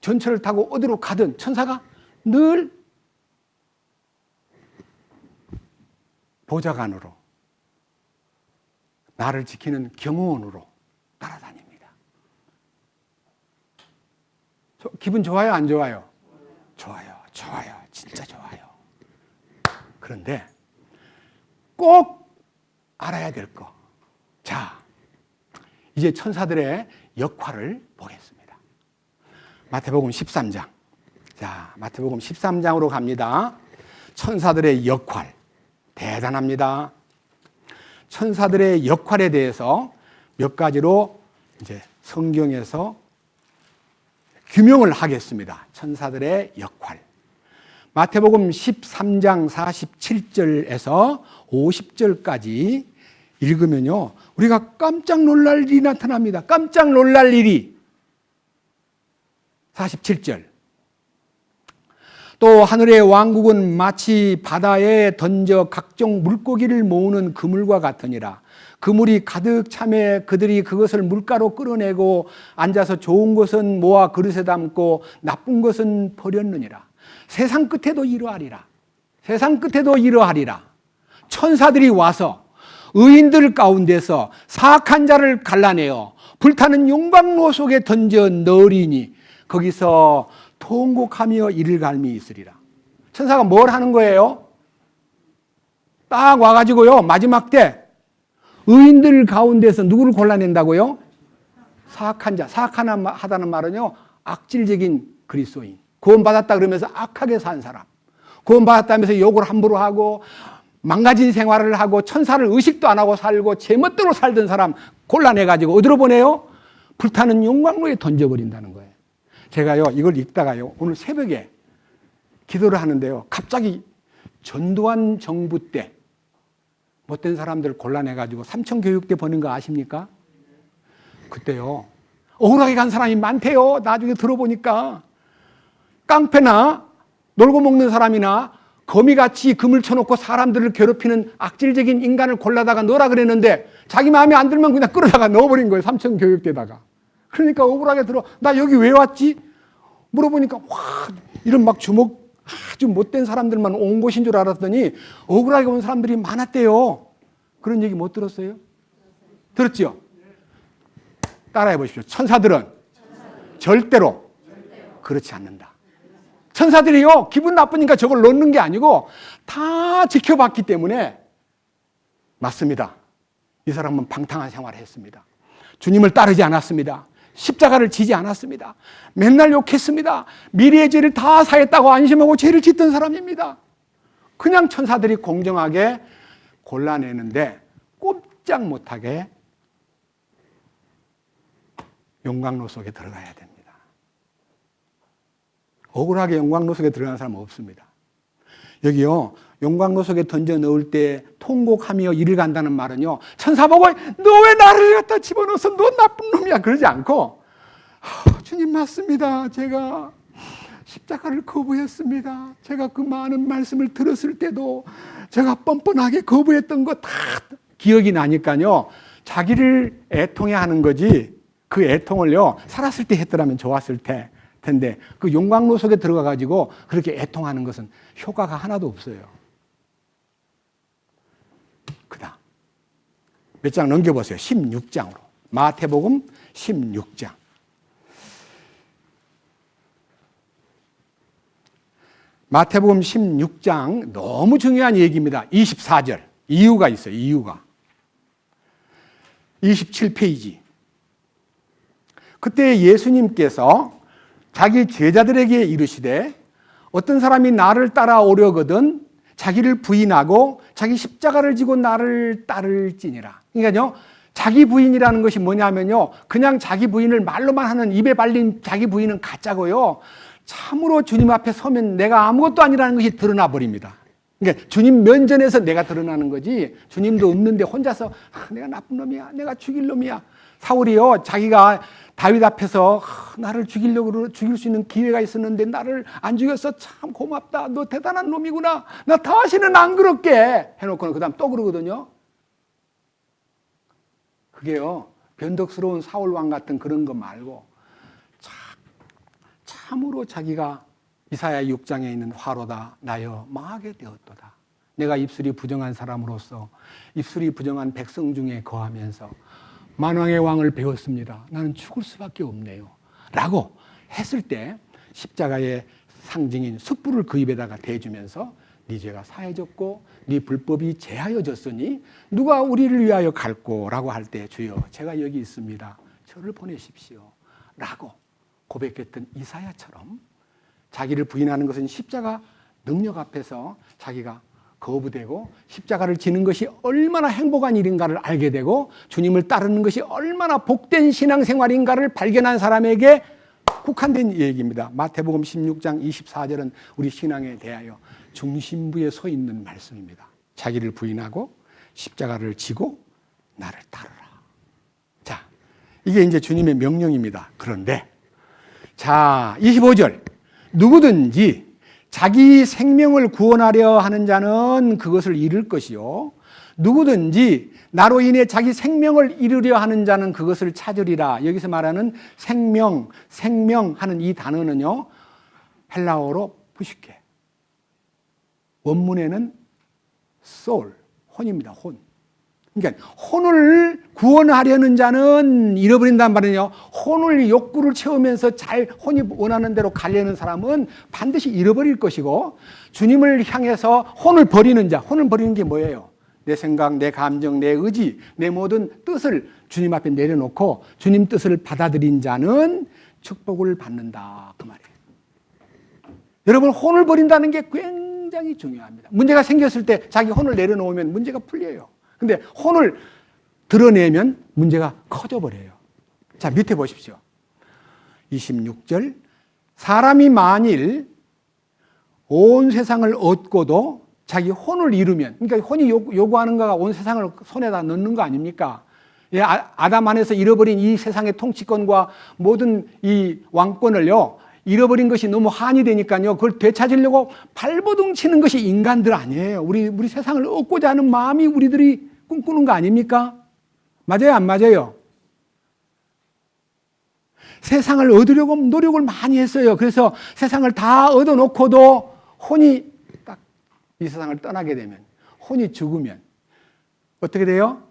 전철을 타고 어디로 가든 천사가 늘 보좌관으로, 나를 지키는 경호원으로 따라다닙니다. 기분 좋아요, 안 좋아요? 좋아요, 좋아요, 진짜 좋아요. 그런데 꼭 알아야 될 거. 자, 이제 천사들의 역할을 보겠습니다. 마태복음 13장. 자, 마태복음 13장으로 갑니다. 천사들의 역할. 대단합니다. 천사들의 역할에 대해서 몇 가지로 이제 성경에서 규명을 하겠습니다. 천사들의 역할. 마태복음 13장 47절에서 50절까지 읽으면요, 우리가 깜짝 놀랄 일이 나타납니다. 깜짝 놀랄 일이. 47절. 또 하늘의 왕국은 마치 바다에 던져 각종 물고기를 모으는 그물과 같으니라. 그물이 가득 차매 그들이 그것을 물가로 끌어내고 앉아서 좋은 것은 모아 그릇에 담고 나쁜 것은 버렸느니라. 세상 끝에도 이러하리라. 세상 끝에도 이러하리라. 천사들이 와서 의인들 가운데서 사악한 자를 갈라내어 불타는 용광로 속에 던져 넣으리니 거기서 통곡하며 이를 갈미 있으리라. 천사가 뭘 하는 거예요? 딱 와가지고요, 마지막 때 의인들 가운데서 누구를 골라낸다고요? 사악한 자. 사악하다는 말은요, 악질적인 그리스도인. 구원받았다 그러면서 악하게 산 사람. 구원받았다면서 욕을 함부로 하고 망가진 생활을 하고 천사를 의식도 안 하고 살고 제멋대로 살던 사람 골라내가지고 어디로 보내요? 불타는 용광로에 던져버린다는 거예요. 제가요, 이걸 읽다가요, 오늘 새벽에 기도를 하는데요, 갑자기 전두환 정부 때 못된 사람들 골라내가지고 삼천교육대 보낸 거 아십니까? 그때요, 억울하게 간 사람이 많대요. 나중에 들어보니까 깡패나 놀고 먹는 사람이나 거미같이 금을 쳐놓고 사람들을 괴롭히는 악질적인 인간을 골라다가 넣으라 그랬는데 자기 마음에 안 들면 그냥 끌어다가 넣어버린 거예요. 삼천교육대다가. 그러니까 억울하게 들어, 나 여기 왜 왔지? 물어보니까 와, 이런 막 주먹 아주 못된 사람들만 온 곳인 줄 알았더니 억울하게 온 사람들이 많았대요. 그런 얘기 못 들었어요? 들었죠? 따라해 보십시오. 천사들은 절대로 그렇지 않는다. 천사들이요, 기분 나쁘니까 저걸 넣는 게 아니고 다 지켜봤기 때문에 맞습니다. 이 사람은 방탕한 생활을 했습니다. 주님을 따르지 않았습니다. 십자가를 지지 않았습니다. 맨날 욕했습니다. 미래의 죄를 다 사했다고 안심하고 죄를 짓던 사람입니다. 그냥 천사들이 공정하게 골라내는데 꼼짝 못하게 용광로 속에 들어가야 됩니다. 억울하게 용광로 속에 들어가는 사람은 없습니다. 여기요, 용광로 속에 던져 넣을 때 통곡하며 이를 간다는 말은요, 천사 보고 너 왜 나를 갖다 집어넣어서 너 나쁜 놈이야 그러지 않고, 주님 맞습니다. 제가 십자가를 거부했습니다. 제가 그 많은 말씀을 들었을 때도 제가 뻔뻔하게 거부했던 거 다 기억이 나니까요, 자기를 애통해 하는 거지 그 애통을요, 살았을 때 했더라면 좋았을 텐데 그 용광로 속에 들어가 가지고 그렇게 애통하는 것은 효과가 하나도 없어요. 그다음 몇 장 넘겨보세요. 16장으로. 마태복음 16장. 마태복음 16장 너무 중요한 얘기입니다. 24절. 이유가 있어요. 이유가. 27페이지. 그때 예수님께서 자기 제자들에게 이르시되 어떤 사람이 나를 따라오려거든 자기를 부인하고 자기 십자가를 지고 나를 따를지니라. 그러니까요, 자기 부인이라는 것이 뭐냐면요, 그냥 자기 부인을 말로만 하는 입에 발린 자기 부인은 가짜고요, 참으로 주님 앞에 서면 내가 아무것도 아니라는 것이 드러나 버립니다. 그러니까 주님 면전에서 내가 드러나는 거지, 주님도 없는데 혼자서 내가 나쁜 놈이야, 내가 죽일 놈이야. 사울이요, 자기가 다윗 앞에서 나를 죽일 수 있는 기회가 있었는데 나를 안 죽였어, 참 고맙다, 너 대단한 놈이구나, 나 다시는 안 그럴게 해놓고는 그 다음 또 그러거든요. 그게요, 변덕스러운 사울왕 같은 그런 거 말고 참으로 자기가 이사야 6장에 있는 화로다 나여 망하게 되었도다. 내가 입술이 부정한 사람으로서 입술이 부정한 백성 중에 거하면서 만왕의 왕을 배웠습니다. 나는 죽을 수밖에 없네요 라고 했을 때 십자가의 상징인 숯불을 그 입에다가 대주면서 네 죄가 사해졌고 네 불법이 제하여졌으니 누가 우리를 위하여 갈꼬 라고 할 때 주여 제가 여기 있습니다, 저를 보내십시오 라고 고백했던 이사야처럼 자기를 부인하는 것은 십자가 능력 앞에서 자기가 거부되고 십자가를 지는 것이 얼마나 행복한 일인가를 알게 되고 주님을 따르는 것이 얼마나 복된 신앙생활인가를 발견한 사람에게 국한된 얘기입니다. 마태복음 16장 24절은 우리 신앙에 대하여 중심부에 서 있는 말씀입니다. 자기를 부인하고 십자가를 지고 나를 따르라. 자, 이게 이제 주님의 명령입니다. 그런데 자, 25절. 누구든지 자기 생명을 구원하려 하는 자는 그것을 잃을 것이요 누구든지 나로 인해 자기 생명을 잃으려 하는 자는 그것을 찾으리라. 여기서 말하는 생명 하는 이 단어는요, 헬라어로 부시케, 원문에는 soul, 혼입니다. 혼. 그러니까 혼을 구원하려는 자는 잃어버린단 말이에요. 혼을 욕구를 채우면서 잘 혼이 원하는 대로 가려는 사람은 반드시 잃어버릴 것이고, 주님을 향해서 혼을 버리는 자, 혼을 버리는 게 뭐예요? 내 생각, 내 감정, 내 의지, 내 모든 뜻을 주님 앞에 내려놓고 주님 뜻을 받아들인 자는 축복을 받는다, 그 말이에요. 여러분, 혼을 버린다는 게 굉장히 중요합니다. 문제가 생겼을 때 자기 혼을 내려놓으면 문제가 풀려요. 근데 혼을 드러내면 문제가 커져버려요. 자, 밑에 보십시오. 26절. 사람이 만일 온 세상을 얻고도 자기 혼을 잃으면, 그러니까 혼이 요구하는 거가 온 세상을 손에다 넣는 거 아닙니까? 예, 아담 안에서 잃어버린 이 세상의 통치권과 모든 이 왕권을요, 잃어버린 것이 너무 한이 되니까요, 그걸 되찾으려고 발버둥 치는 것이 인간들 아니에요. 우리 세상을 얻고자 하는 마음이 우리들이 꿈꾸는 거 아닙니까? 맞아요, 안 맞아요? 세상을 얻으려고 노력을 많이 했어요. 그래서 세상을 다 얻어놓고도 혼이 딱 이 세상을 떠나게 되면, 혼이 죽으면 어떻게 돼요?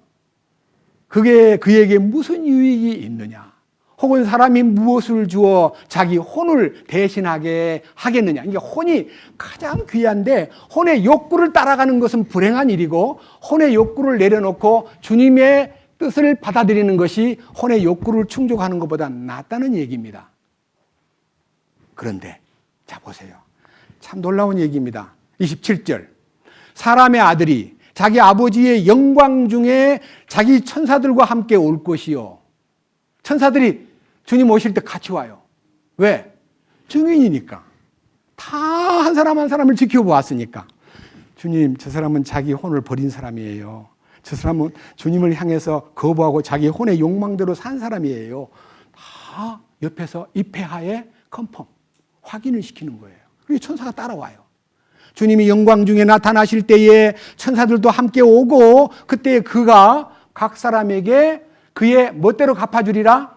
그게 그에게 무슨 유익이 있느냐? 혹은 사람이 무엇을 주어 자기 혼을 대신하게 하겠느냐? 그러니까 혼이 가장 귀한데, 혼의 욕구를 따라가는 것은 불행한 일이고, 혼의 욕구를 내려놓고 주님의 뜻을 받아들이는 것이 혼의 욕구를 충족하는 것보다 낫다는 얘기입니다. 그런데 자, 보세요. 참 놀라운 얘기입니다. 27절. 사람의 아들이 자기 아버지의 영광 중에 자기 천사들과 함께 올 것이요. 천사들이 주님 오실 때 같이 와요. 왜? 증인이니까. 다 한 사람 한 사람을 지켜보았으니까. 주님, 저 사람은 자기 혼을 버린 사람이에요. 저 사람은 주님을 향해서 거부하고 자기 혼의 욕망대로 산 사람이에요. 다 옆에서 입회하에 컨펌, 확인을 시키는 거예요. 그리고 천사가 따라와요. 주님이 영광 중에 나타나실 때에 천사들도 함께 오고, 그때 그가 각 사람에게 그의 멋대로 갚아주리라.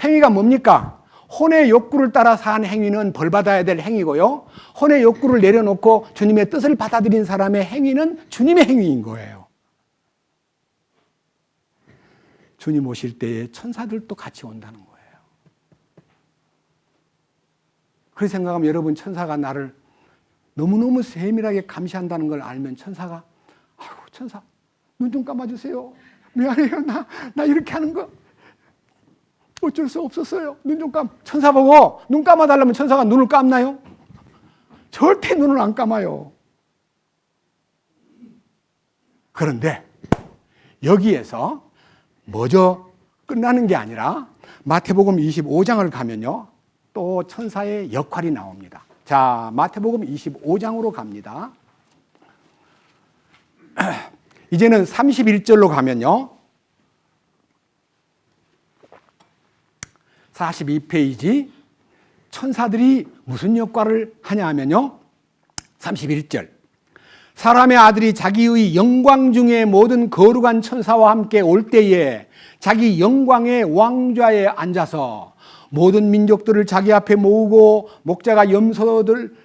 행위가 뭡니까? 혼의 욕구를 따라서 한 행위는 벌받아야 될 행위고요, 혼의 욕구를 내려놓고 주님의 뜻을 받아들인 사람의 행위는 주님의 행위인 거예요. 주님 오실 때에 천사들도 같이 온다는 거예요. 그렇게 생각하면 여러분, 천사가 나를 너무너무 세밀하게 감시한다는 걸 알면 천사가, 아이고 천사 눈 좀 감아주세요. 미안해요. 나 이렇게 하는 거 어쩔 수 없었어요. 눈 좀 천사 보고 눈 감아달라면 천사가 눈을 감나요? 절대 눈을 안 감아요. 그런데 여기에서 먼저 끝나는 게 아니라 마태복음 25장을 가면요, 또 천사의 역할이 나옵니다. 자, 마태복음 25장으로 갑니다. 이제는 31절로 가면요, 42페이지 천사들이 무슨 역할을 하냐 하면요, 31절 사람의 아들이 자기의 영광 중에 모든 거룩한 천사와 함께 올 때에 자기 영광의 왕좌에 앉아서 모든 민족들을 자기 앞에 모으고 목자가 염소들로부터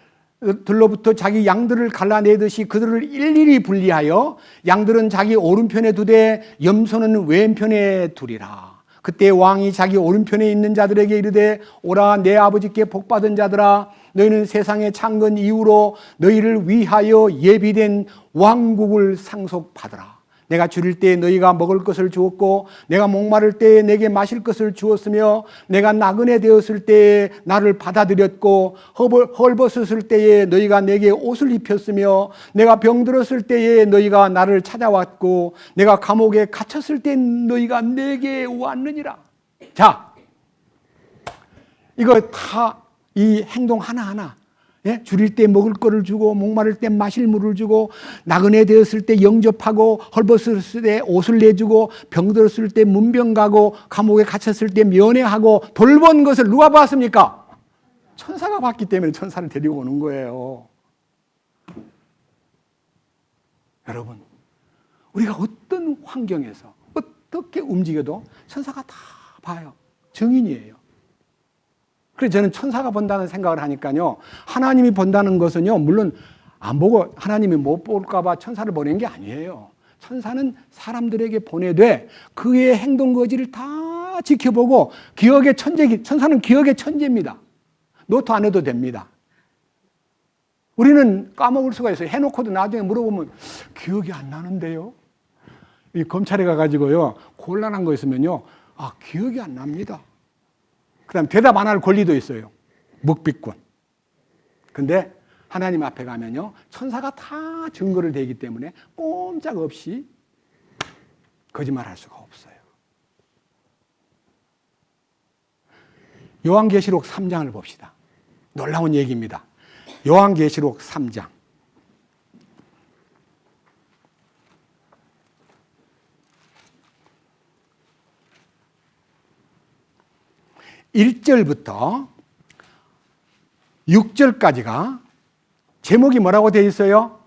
자기 양들을 갈라내듯이 그들을 일일이 분리하여 양들은 자기 오른편에 두되 염소는 왼편에 두리라. 그때 왕이 자기 오른편에 있는 자들에게 이르되 오라 내 아버지께 복받은 자들아 너희는 세상의 창건 이후로 너희를 위하여 예비된 왕국을 상속받으라. 내가 줄일 때에 너희가 먹을 것을 주었고 내가 목마를 때에 내게 마실 것을 주었으며 내가 나그네 되었을 때에 나를 받아들였고 헐벗었을 때에 너희가 내게 옷을 입혔으며 내가 병들었을 때에 너희가 나를 찾아왔고 내가 감옥에 갇혔을 때 너희가 내게 왔느니라. 자, 이거 다 이 행동 하나하나, 예? 줄일 때 먹을 거를 주고 목마를 때 마실 물을 주고 나그네 되었을 때 영접하고 헐벗었을 때 옷을 내주고 병들었을 때 문병 가고 감옥에 갇혔을 때 면회하고 돌본 것을 누가 봤습니까? 천사가 봤기 때문에 천사를 데리고 오는 거예요. 여러분, 우리가 어떤 환경에서 어떻게 움직여도 천사가 다 봐요. 증인이에요. 그래서 저는 천사가 본다는 생각을 하니까요, 하나님이 본다는 것은요, 물론 안 보고 하나님이 못 볼까 봐 천사를 보낸 게 아니에요. 천사는 사람들에게 보내되 그의 행동 거지를 다 지켜보고 기억의 천사는 기억의 천재입니다. 노트 안 해도 됩니다. 우리는 까먹을 수가 있어요. 해놓고도 나중에 물어보면 기억이 안 나는데요. 이 검찰에 가가지고요, 곤란한 거 있으면요, 아, 기억이 안 납니다. 그 다음 대답 안 할 권리도 있어요. 묵비권. 근데 하나님 앞에 가면요, 천사가 다 증거를 대기 때문에 꼼짝없이 거짓말할 수가 없어요. 요한계시록 3장을 봅시다. 놀라운 얘기입니다. 요한계시록 3장. 1절부터 6절까지가 제목이 뭐라고 되어 있어요?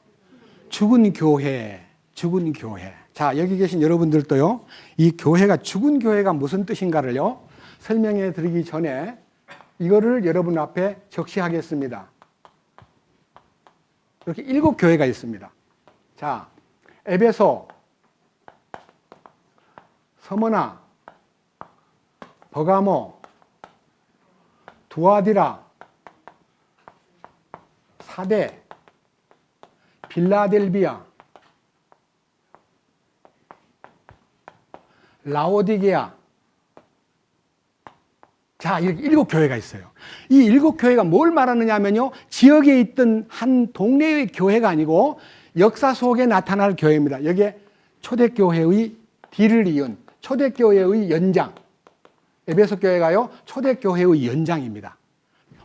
죽은 교회, 죽은 교회. 자, 여기 계신 여러분들도요, 이 교회가, 죽은 교회가 무슨 뜻인가를요, 설명해 드리기 전에 이거를 여러분 앞에 적시하겠습니다. 이렇게 7교회가 있습니다. 자, 에베소, 서머나, 버가모, 두아디라, 사대, 빌라델비아, 라오디게아. 자, 이렇게 7교회가 있어요. 이 7교회가 뭘 말하느냐 하면요, 지역에 있던 한 동네의 교회가 아니고 역사 속에 나타날 교회입니다. 여기에 초대교회의 뒤를 이은 초대교회의 연장, 에베소 교회가요, 초대교회의 연장입니다.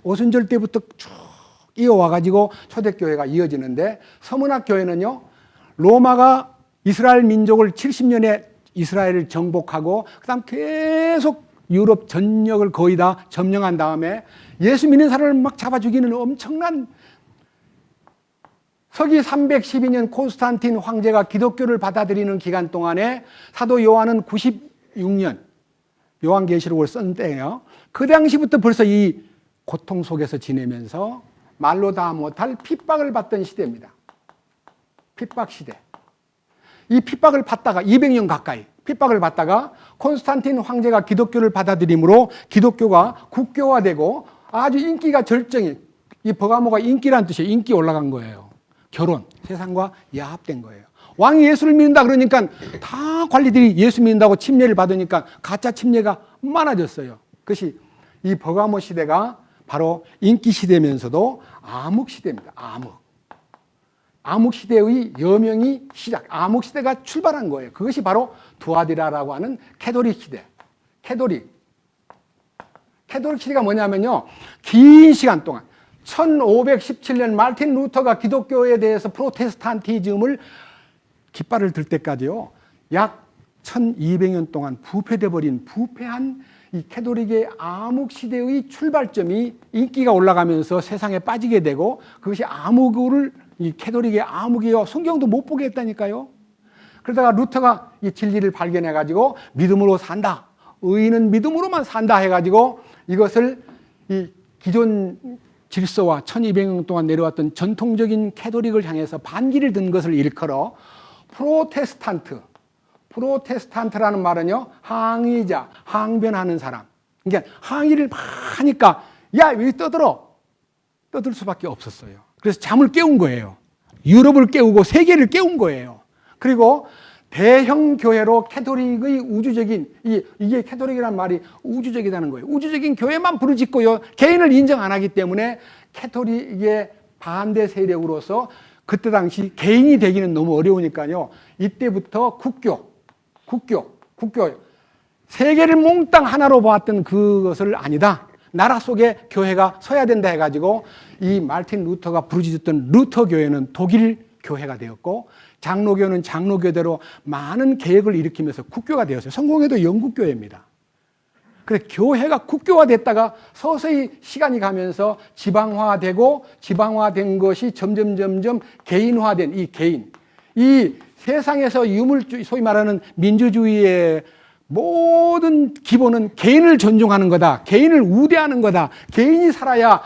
오순절 때부터 쭉 이어와가지고 초대교회가 이어지는데, 서문학 교회는요, 로마가 이스라엘 민족을 70년에 이스라엘을 정복하고 그 다음 계속 유럽 전역을 거의 다 점령한 다음에 예수 믿는 사람을 막 잡아 죽이는 엄청난, 서기 312년 콘스탄틴 황제가 기독교를 받아들이는 기간 동안에 사도 요한은 96년 요한계시록을 쓴 때예요. 그 당시부터 벌써 이 고통 속에서 지내면서 말로 다 못할 핍박을 받던 시대입니다. 핍박 시대. 이 핍박을 받다가 200년 가까이 핍박을 받다가 콘스탄틴 황제가 기독교를 받아들이므로 기독교가 국교화되고 아주 인기가 절정이, 이 버가모가 인기란 뜻이에요. 인기 올라간 거예요. 결혼, 세상과 야합된 거예요. 왕이 예수를 믿는다 그러니까 다 관리들이 예수 믿는다고 침례를 받으니까 가짜 침례가 많아졌어요. 그것이 이 버가모 시대가 바로 인기 시대면서도 암흑 시대입니다. 암흑 시대의 여명이 시작, 암흑 시대가 출발한 거예요. 그것이 바로 두아디라라고 하는 캐톨릭 시대. 캐톨릭 시대가 뭐냐면요, 긴 시간 동안 1517년 마르틴 루터가 기독교에 대해서 프로테스탄티즘을 깃발을 들 때까지요, 약 1200년 동안 부패한 이 캐톨릭의 암흑 시대의 출발점이 인기가 올라가면서 세상에 빠지게 되고, 그것이 이 캐톨릭의 암흑이요, 성경도 못 보게 했다니까요. 그러다가 루터가 이 진리를 발견해 가지고 믿음으로 산다, 의인은 믿음으로만 산다 해가지고 이것을 이 기존 질서와 1200년 동안 내려왔던 전통적인 캐톨릭을 향해서 반기를 든 것을 일컬어 프로테스탄트라는 말은요, 항의자, 항변하는 사람. 그러니까 항의를 막 하니까 야, 왜 떠들 수밖에 없었어요. 그래서 잠을 깨운 거예요. 유럽을 깨우고 세계를 깨운 거예요. 그리고 대형 교회로 캐톨릭의 우주적인, 이게 캐톨릭이라는 말이 우주적이라는 거예요. 우주적인 교회만 부르짖고요, 개인을 인정 안 하기 때문에 캐톨릭의 반대 세력으로서 그때 당시 개인이 되기는 너무 어려우니까요, 이때부터 국교, 세계를 몽땅 하나로 보았던 그것을 아니다, 나라 속에 교회가 서야 된다 해가지고 이 마르틴 루터가 부르짖었던 루터 교회는 독일 교회가 되었고, 장로교는 장로교대로 많은 계획을 일으키면서 국교가 되었어요. 성공회도 영국 교회입니다. 그래서 교회가 국교화 됐다가 서서히 시간이 가면서 지방화되고, 지방화된 것이 점점 개인화된 이 개인, 이 세상에서 유물주의, 소위 말하는 민주주의의 모든 기본은 개인을 존중하는 거다, 개인을 우대하는 거다, 개인이 살아야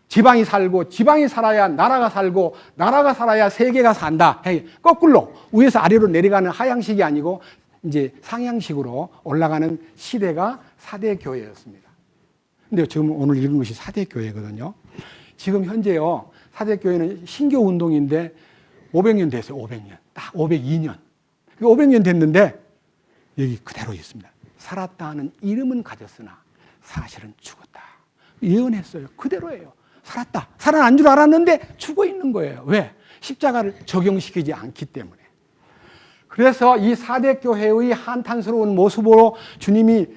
지방이 살고, 지방이 살아야 나라가 살고, 나라가 살아야 세계가 산다. 거꾸로 위에서 아래로 내려가는 하향식이 아니고 이제 상향식으로 올라가는 시대가 4대 교회였습니다. 근데 지금 오늘 읽은 것이 4대 교회거든요. 지금 현재요, 4대 교회는 신교 운동인데 500년 됐어요. 500년. 딱 502년. 500년 됐는데 여기 그대로 있습니다. 살았다 하는 이름은 가졌으나 사실은 죽었다. 예언했어요. 그대로예요. 살아난 줄 알았는데 죽어 있는 거예요. 왜? 십자가를 적용시키지 않기 때문에. 그래서 이 4대 교회의 한탄스러운 모습으로 주님이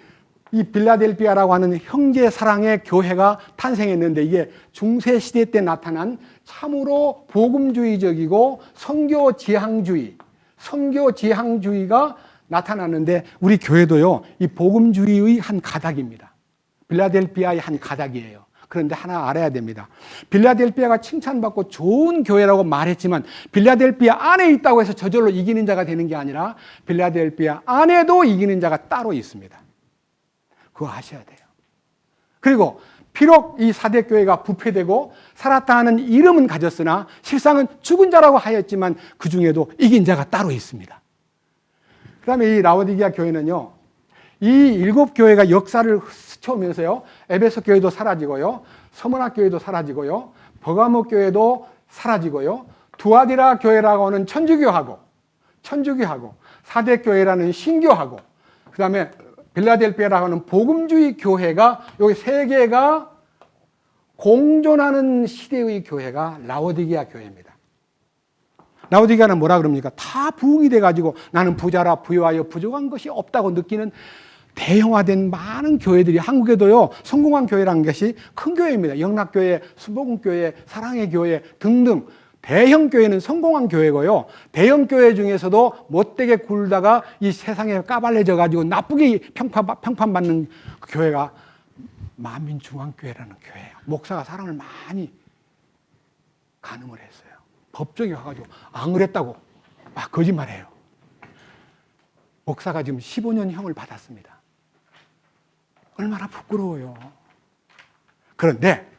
이 빌라델피아라고 하는 형제 사랑의 교회가 탄생했는데, 이게 중세 시대 때 나타난 참으로 복음주의적이고 선교 지향주의가 나타났는데, 우리 교회도요, 이 복음주의의 한 가닥입니다. 빌라델피아의 한 가닥이에요. 그런데 하나 알아야 됩니다. 빌라델피아가 칭찬받고 좋은 교회라고 말했지만 빌라델피아 안에 있다고 해서 저절로 이기는 자가 되는 게 아니라 빌라델피아 안에도 이기는 자가 따로 있습니다. 그거 아셔야 돼요. 그리고 비록 이 4대 교회가 부패되고 살았다 하는 이름은 가졌으나 실상은 죽은 자라고 하였지만 그 중에도 이긴 자가 따로 있습니다. 그 다음에 이 라오디게아 교회는요, 이 7교회가 역사를 스쳐오면서요, 에베소 교회도 사라지고요, 서문학 교회도 사라지고요, 버가모 교회도 사라지고요, 두아디라 교회라고 하는 천주교하고 4대 교회라는 신교하고, 그 다음에 빌라델피아라고 하는 복음주의 교회가, 여기 세 개가 공존하는 시대의 교회가 라오디게아 교회입니다. 라오디게아는 뭐라 그럽니까? 다 부흥이 돼가지고 나는 부자라 부유하여 부족한 것이 없다고 느끼는 대형화된 많은 교회들이 한국에도요, 성공한 교회라는 것이 큰 교회입니다. 영락교회, 수복음교회, 사랑의 교회 등등 대형 교회는 성공한 교회고요, 대형 교회 중에서도 못되게 굴다가 이 세상에 까발려져 가지고 나쁘게 평판받는 교회가 만민중앙교회라는 교회예요. 목사가 사람을 많이 간음을 했어요. 법정에 가가지고 안 그랬다고 막 거짓말해요. 목사가 지금 15년 형을 받았습니다. 얼마나 부끄러워요. 그런데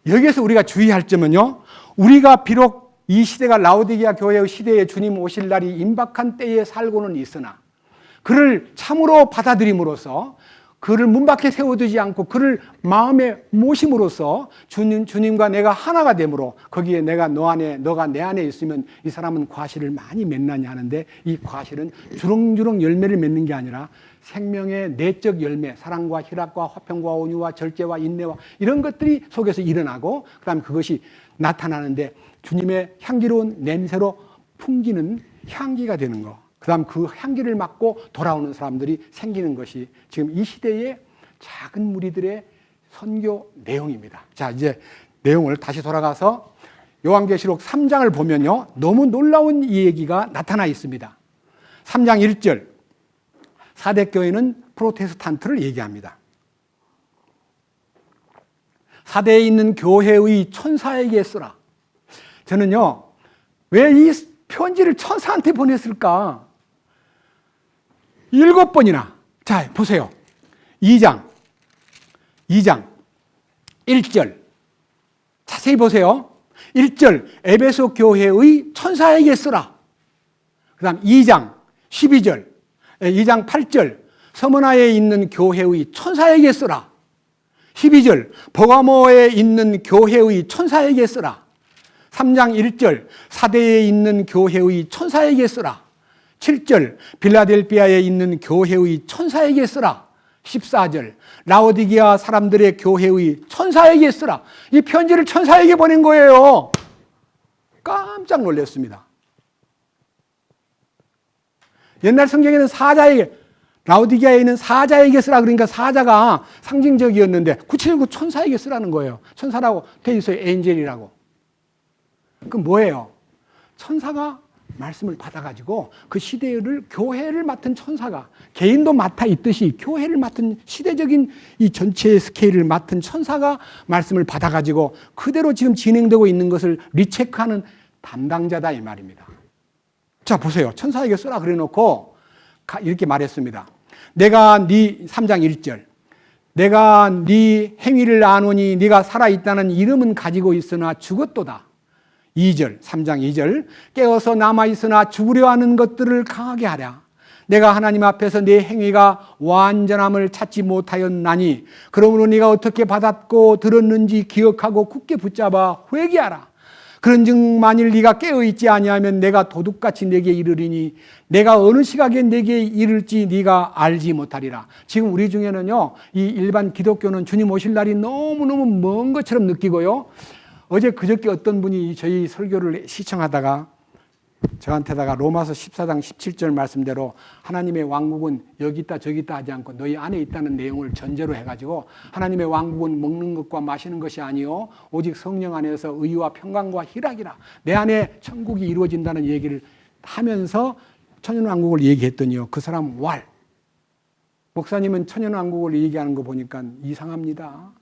여기에서 우리가 주의할 점은요, 우리가 비록 이 시대가 라오디게아 교회의 시대에 주님 오실 날이 임박한 때에 살고는 있으나 그를 참으로 받아들임으로써 그를 문 밖에 세워두지 않고 그를 마음에 모심으로써 주님과 내가 하나가 되므로 거기에 내가 너가 내 안에 있으면 이 사람은 과실을 많이 맺나냐 하는데, 이 과실은 주렁주렁 열매를 맺는 게 아니라 생명의 내적 열매, 사랑과 희락과 화평과 온유와 절제와 인내와 이런 것들이 속에서 일어나고, 그다음에 그것이 나타나는데 주님의 향기로운 냄새로 풍기는 향기가 되는 거. 그 다음 그 향기를 맡고 돌아오는 사람들이 생기는 것이 지금 이 시대의 작은 무리들의 선교 내용입니다. 자, 이제 내용을 다시 돌아가서 요한계시록 3장을 보면요, 너무 놀라운 이 얘기가 나타나 있습니다. 3장 1절, 사대교회는 프로테스탄트를 얘기합니다. 사대에 있는 교회의 천사에게 쓰라. 저는요, 왜 이 편지를 천사한테 보냈을까? 7번이나. 자, 보세요. 2장 1절. 자세히 보세요. 1절, 에베소 교회의 천사에게 쓰라. 그 다음 2장 12절, 2장 8절, 서머나에 있는 교회의 천사에게 쓰라. 12절, 버가모에 있는 교회의 천사에게 쓰라. 3장 1절, 사대에 있는 교회의 천사에게 쓰라. 7절, 빌라델비아에 있는 교회의 천사에게 쓰라. 14절, 라오디게아 사람들의 교회의 천사에게 쓰라. 이 편지를 천사에게 보낸 거예요. 깜짝 놀랐습니다. 옛날 성경에는 사자에게, 라오디게아에 있는 사자에게 쓰라 그러니까 사자가 상징적이었는데 구체적으로 천사에게 쓰라는 거예요. 천사라고 돼 있어요. 엔젤이라고. 그럼 뭐예요? 천사가 말씀을 받아가지고 그 시대를, 교회를 맡은 천사가, 개인도 맡아 있듯이 교회를 맡은, 시대적인 이 전체의 스케일을 맡은 천사가 말씀을 받아가지고 그대로 지금 진행되고 있는 것을 리체크하는 담당자다 이 말입니다. 자, 보세요. 천사에게 쓰라 그래 놓고 이렇게 말했습니다. 내가 3장 1절, 내가 네 행위를 아노니 네가 살아있다는 이름은 가지고 있으나 죽었도다. 2절, 3장 2절, 깨어서 남아있으나 죽으려 하는 것들을 강하게 하랴. 내가 하나님 앞에서 네 행위가 완전함을 찾지 못하였나니 그러므로 네가 어떻게 받았고 들었는지 기억하고 굳게 붙잡아 회개하라. 그런즉 만일 네가 깨어있지 아니하면 내가 도둑같이 네게 이르리니 내가 어느 시각에 네게 이를지 네가 알지 못하리라. 지금 우리 중에는요, 이 일반 기독교는 주님 오실 날이 너무너무 먼 것처럼 느끼고요, 어제 그저께 어떤 분이 저희 설교를 시청하다가 저한테다가 로마서 14장 17절 말씀대로 하나님의 왕국은 여기 있다 저기 있다 하지 않고 너희 안에 있다는 내용을 전제로 해가지고 하나님의 왕국은 먹는 것과 마시는 것이 아니요 오직 성령 안에서 의와 평강과 희락이라, 내 안에 천국이 이루어진다는 얘기를 하면서 천연왕국을 얘기했더니요, 그 사람 목사님은 천연왕국을 얘기하는 거 보니까 이상합니다.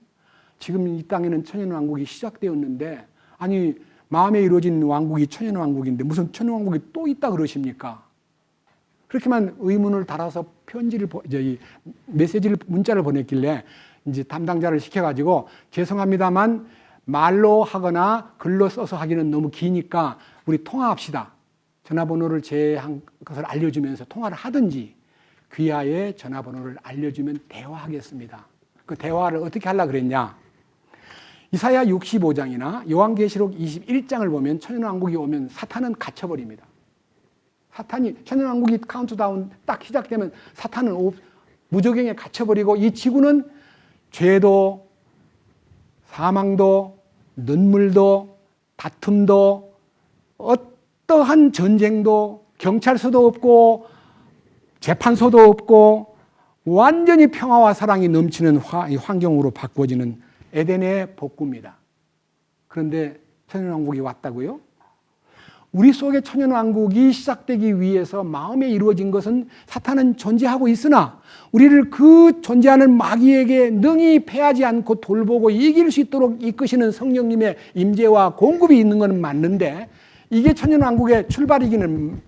지금 이 땅에는 천연왕국이 시작되었는데, 아니 마음에 이루어진 왕국이 천연왕국인데 무슨 천연왕국이 또 있다 그러십니까? 그렇게만 의문을 달아서 메시지를, 문자를 보냈길래 이제 담당자를 시켜가지고 죄송합니다만 말로 하거나 글로 써서 하기는 너무 기니까 우리 통화합시다. 전화번호를 제한 것을 알려주면서 통화를 하든지 귀하의 전화번호를 알려주면 대화하겠습니다. 그 대화를 어떻게 하려고 그랬냐? 이사야 65장이나 요한계시록 21장을 보면 천연왕국이 오면 사탄은 갇혀버립니다. 사탄이, 천연왕국이 카운트다운 딱 시작되면 사탄은 무저갱에 갇혀버리고 이 지구는 죄도 사망도 눈물도 다툼도 어떠한 전쟁도 경찰서도 없고 재판소도 없고 완전히 평화와 사랑이 넘치는 환경으로 바꾸어지는 에덴의 복구입니다. 그런데 천연왕국이 왔다고요? 우리 속에 천연왕국이 시작되기 위해서 마음에 이루어진 것은 사탄은 존재하고 있으나 우리를 그 존재하는 마귀에게 능히 패하지 않고 돌보고 이길 수 있도록 이끄시는 성령님의 임재와 공급이 있는 것은 맞는데, 이게 천연왕국의 출발이기는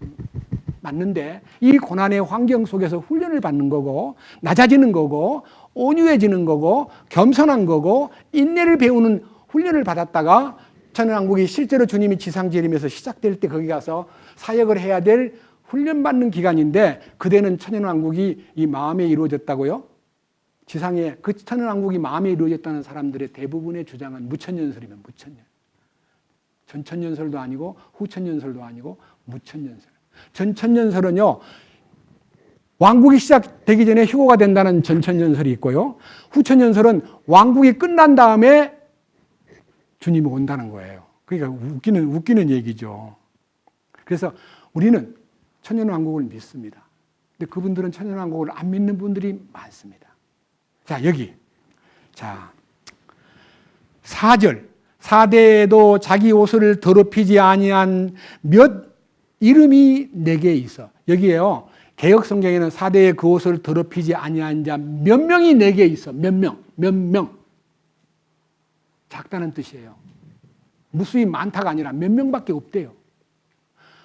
맞는데 이 고난의 환경 속에서 훈련을 받는 거고 낮아지는 거고 온유해지는 거고 겸손한 거고 인내를 배우는 훈련을 받았다가 천연왕국이 실제로 주님이 지상재림에서 시작될 때 거기 가서 사역을 해야 될 훈련받는 기간인데, 그대는 천연왕국이 이 마음에 이루어졌다고요? 지상에 그 천연왕국이 마음에 이루어졌다는 사람들의 대부분의 주장은 무천년설이면 무천년. 전천년설도 아니고 후천년설도 아니고 무천년설. 전천년설은요, 왕국이 시작되기 전에 휴거가 된다는 전천년설이 있고요. 후천년설은 왕국이 끝난 다음에 주님이 온다는 거예요. 그러니까 웃기는 얘기죠. 그래서 우리는 천년왕국을 믿습니다. 근데 그분들은 천년왕국을 안 믿는 분들이 많습니다. 자, 여기. 자, 4절. 4대에도 자기 옷을 더럽히지 아니한 몇 이름이 내게 있어. 여기에요. 개역 성경에는 4대에 그 옷을 더럽히지 아니한 자 몇 명이 내게 있어. 몇 명. 작다는 뜻이에요. 무수히 많다가 아니라 몇 명밖에 없대요.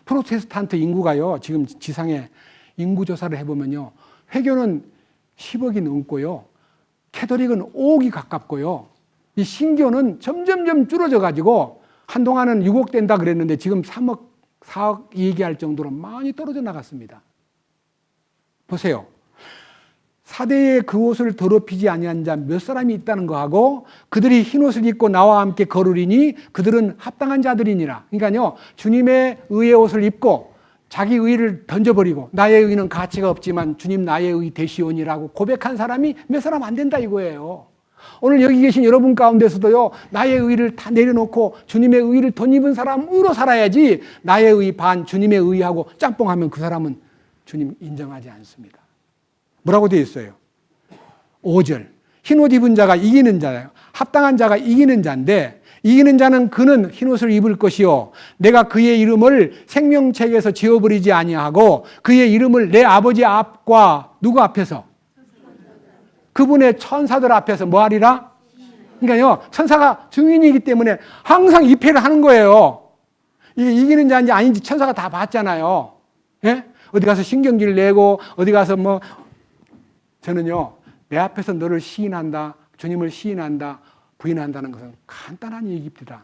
프로테스탄트 인구가요, 지금 지상에 인구 조사를 해보면요, 회교는 10억이 넘고요, 캐톨릭은 5억이 가깝고요, 이 신교는 점점점 줄어져가지고 한동안은 6억 된다 그랬는데 지금 3억, 4억 얘기할 정도로 많이 떨어져 나갔습니다. 보세요. 4대에 그 옷을 더럽히지 아니한 자 몇 사람이 있다는 거하고 그들이 흰 옷을 입고 나와 함께 걸으리니 그들은 합당한 자들이니라. 그러니까요, 주님의 의의 옷을 입고 자기 의를 던져버리고 나의 의는 가치가 없지만 주님 나의 의 되시오니라고 고백한 사람이 몇 사람 안 된다 이거예요. 오늘 여기 계신 여러분 가운데서도요, 나의 의를 다 내려놓고 주님의 의를 덧입은 사람으로 살아야지 나의 의 반 주님의 의하고 짬뽕하면 그 사람은 주님 인정하지 않습니다. 뭐라고 되어 있어요? 5절. 흰옷 입은 자가 이기는 자예요. 합당한 자가 이기는 자인데 이기는 자는 그는 흰옷을 입을 것이요 내가 그의 이름을 생명책에서 지워버리지 아니하고 그의 이름을 내 아버지 앞과 누구 앞에서? 그분의 천사들 앞에서 뭐 하리라? 그러니까요, 천사가 증인이기 때문에 항상 입회를 하는 거예요. 이게 이기는 자인지 아닌지 천사가 다 봤잖아요. 예? 어디 가서 신경질 내고 어디 가서 뭐 저는요, 내 앞에서 너를 시인한다, 주님을 시인한다, 부인한다는 것은 간단한 얘기입니다.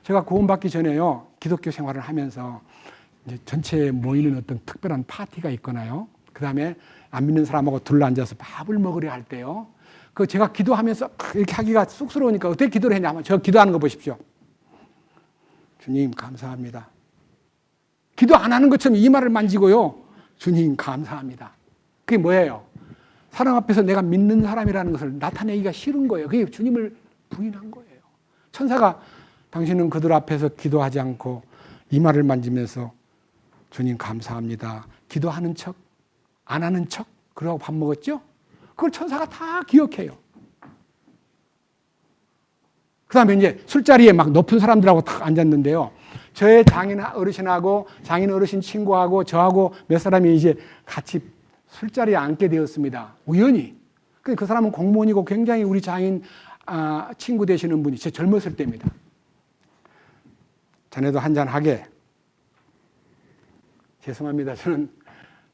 제가 구원받기 전에요, 기독교 생활을 하면서 이제 전체에 모이는 어떤 특별한 파티가 있거나요. 그 다음에 안 믿는 사람하고 둘러앉아서 밥을 먹으려 할 때요, 그 제가 기도하면서 이렇게 하기가 쑥스러우니까 어떻게 기도를 했냐면, 저 기도하는 거 보십시오. 주님 감사합니다. 기도 안 하는 것처럼 이마를 만지고요, 주님 감사합니다. 그게 뭐예요? 사람 앞에서 내가 믿는 사람이라는 것을 나타내기가 싫은 거예요. 그게 주님을 부인한 거예요. 천사가 당신은 그들 앞에서 기도하지 않고 이마를 만지면서 주님 감사합니다. 기도하는 척, 안 하는 척, 그러고 밥 먹었죠? 그걸 천사가 다 기억해요. 그 다음에 이제 술자리에 막 높은 사람들하고 딱 앉았는데요. 저의 장인 어르신하고 장인 어르신 친구하고 저하고 몇 사람이 이제 같이 술자리에 앉게 되었습니다. 우연히. 그 사람은 공무원이고 굉장히 우리 장인 친구 되시는 분이 제 젊었을 때입니다. 자네도 한잔하게. 죄송합니다. 저는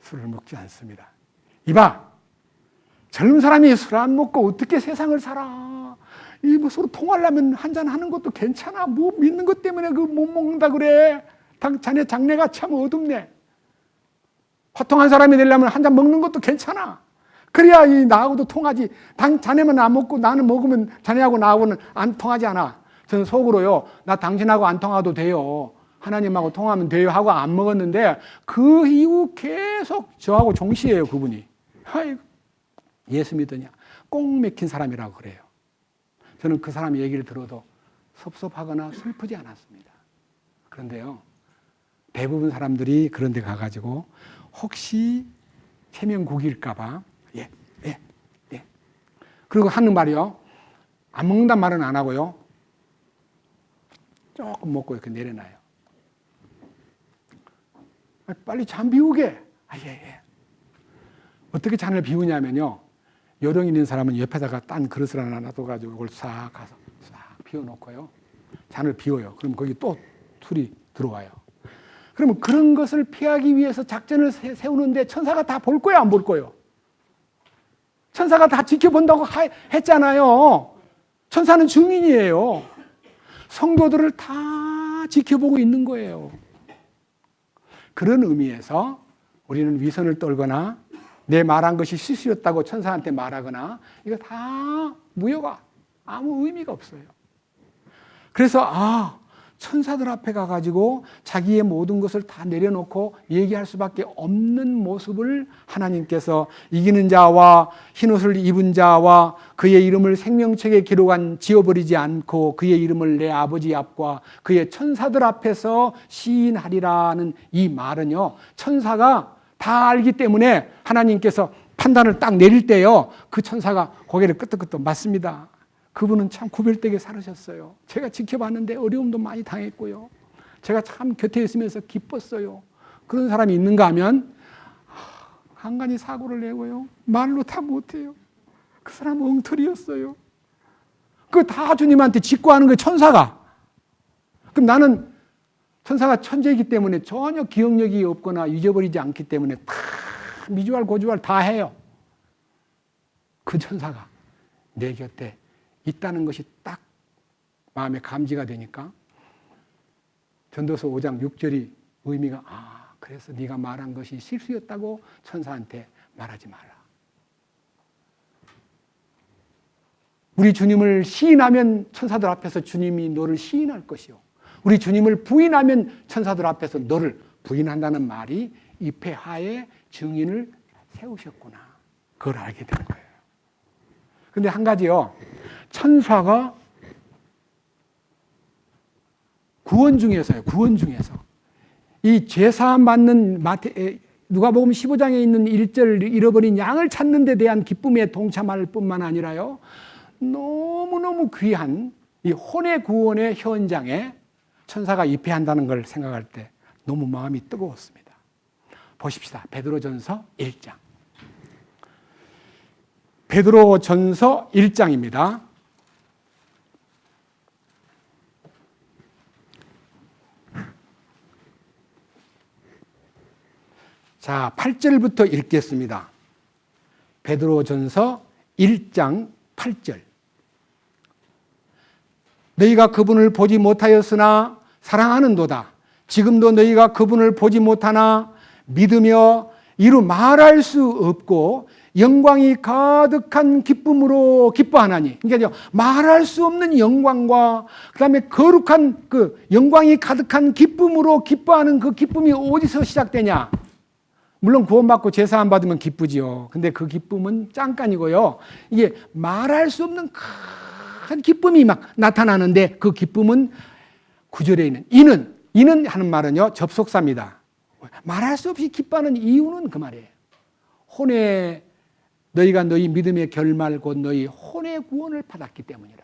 술을 먹지 않습니다. 이봐, 젊은 사람이 술 안 먹고 어떻게 세상을 살아? 이 뭐 서로 통하려면 한잔 하는 것도 괜찮아. 뭐 믿는 것 때문에 그 못 먹는다 그래. 자네 장래가 참 어둡네. 화통한 사람이 되려면 한 잔 먹는 것도 괜찮아. 그래야 나하고도 통하지. 자네만 안 먹고 나는 먹으면 자네하고 나하고는 안 통하지 않아. 저는 속으로요, 나 당신하고 안 통하도 돼요. 하나님하고 통하면 돼요 하고 안 먹었는데 그 이후 계속 저하고 종시해요, 그분이. 아이고, 예수 믿으냐. 꼭 맥힌 사람이라고 그래요. 저는 그 사람 얘기를 들어도 섭섭하거나 슬프지 않았습니다. 그런데요, 대부분 사람들이 그런 데 가가지고 혹시 체면국일까봐, 예. 그리고 하는 말이요, 안 먹는단 말은 안 하고요, 조금 먹고 이렇게 내려놔요. 빨리 잔 비우게. 예. 어떻게 잔을 비우냐면요, 요령 있는 사람은 옆에다가 딴 그릇을 하나 놔둬가지고 이걸 싹 가서 싹 비워놓고요, 잔을 비워요. 그럼 거기 또 술이 들어와요. 그러면 그런 것을 피하기 위해서 작전을 세우는데 천사가 다 볼 거예요, 안 볼 거예요? 천사가 다 지켜본다고 했잖아요. 천사는 증인이에요. 성도들을 다 지켜보고 있는 거예요. 그런 의미에서 우리는 위선을 떨거나 내 말한 것이 실수였다고 천사한테 말하거나 이거 다 무효가 아무 의미가 없어요. 그래서 천사들 앞에 가가지고 자기의 모든 것을 다 내려놓고 얘기할 수밖에 없는 모습을 하나님께서 이기는 자와 흰옷을 입은 자와 그의 이름을 생명책에 기록한 지워버리지 않고 그의 이름을 내 아버지 앞과 그의 천사들 앞에서 시인하리라는 이 말은요, 천사가 다 알기 때문에 하나님께서 판단을 딱 내릴 때요, 그 천사가 고개를 끄덕끄덕 맞습니다. 그분은 참 구별되게 살으셨어요. 제가 지켜봤는데 어려움도 많이 당했고요. 제가 참 곁에 있으면서 기뻤어요. 그런 사람이 있는가 하면 간간히 사고를 내고요. 말로 다 못해요. 그 사람은 엉터리였어요. 그거 다 주님한테 직구하는 거예요, 천사가. 그럼 나는 천사가 천재이기 때문에 전혀 기억력이 없거나 잊어버리지 않기 때문에 다 미주알 고주알 다 해요. 그 천사가 내 곁에 있다는 것이 딱 마음에 감지가 되니까 전도서 5장 6절이 의미가 그래서 네가 말한 것이 실수였다고 천사한테 말하지 마라. 우리 주님을 시인하면 천사들 앞에서 주님이 너를 시인할 것이요. 우리 주님을 부인하면 천사들 앞에서 너를 부인한다는 말이 이 폐하에 증인을 세우셨구나. 그걸 알게 되는 거예요. 근데 한 가지요. 천사가 구원 중에서요. 구원 중에서. 이 죄사함 받는 누가복음 15장에 있는 1절 잃어버린 양을 찾는 데 대한 기쁨에 동참할 뿐만 아니라요. 너무너무 귀한 이 혼의 구원의 현장에 천사가 입회한다는 걸 생각할 때 너무 마음이 뜨거웠습니다. 보십시다. 베드로전서 1장. 베드로전서 1장입니다. 자, 8절부터 읽겠습니다. 베드로전서 1장 8절. 너희가 그분을 보지 못하였으나 사랑하는도다. 지금도 너희가 그분을 보지 못하나 믿으며 이루 말할 수 없고 영광이 가득한 기쁨으로 기뻐하나니. 그러니까 말할 수 없는 영광과 그다음에 거룩한 그 영광이 가득한 기쁨으로 기뻐하는 그 기쁨이 어디서 시작되냐? 물론 구원받고 제사함 받으면 기쁘지요. 근데 그 기쁨은 잠깐이고요. 이게 말할 수 없는 큰 기쁨이 막 나타나는데 그 기쁨은 9절에 있는 이는 하는 말은요 접속사입니다. 말할 수 없이 기뻐하는 이유는 그 말이에요. 혼의 너희가 너희 믿음의 결말 곧 너희 혼의 구원을 받았기 때문이라.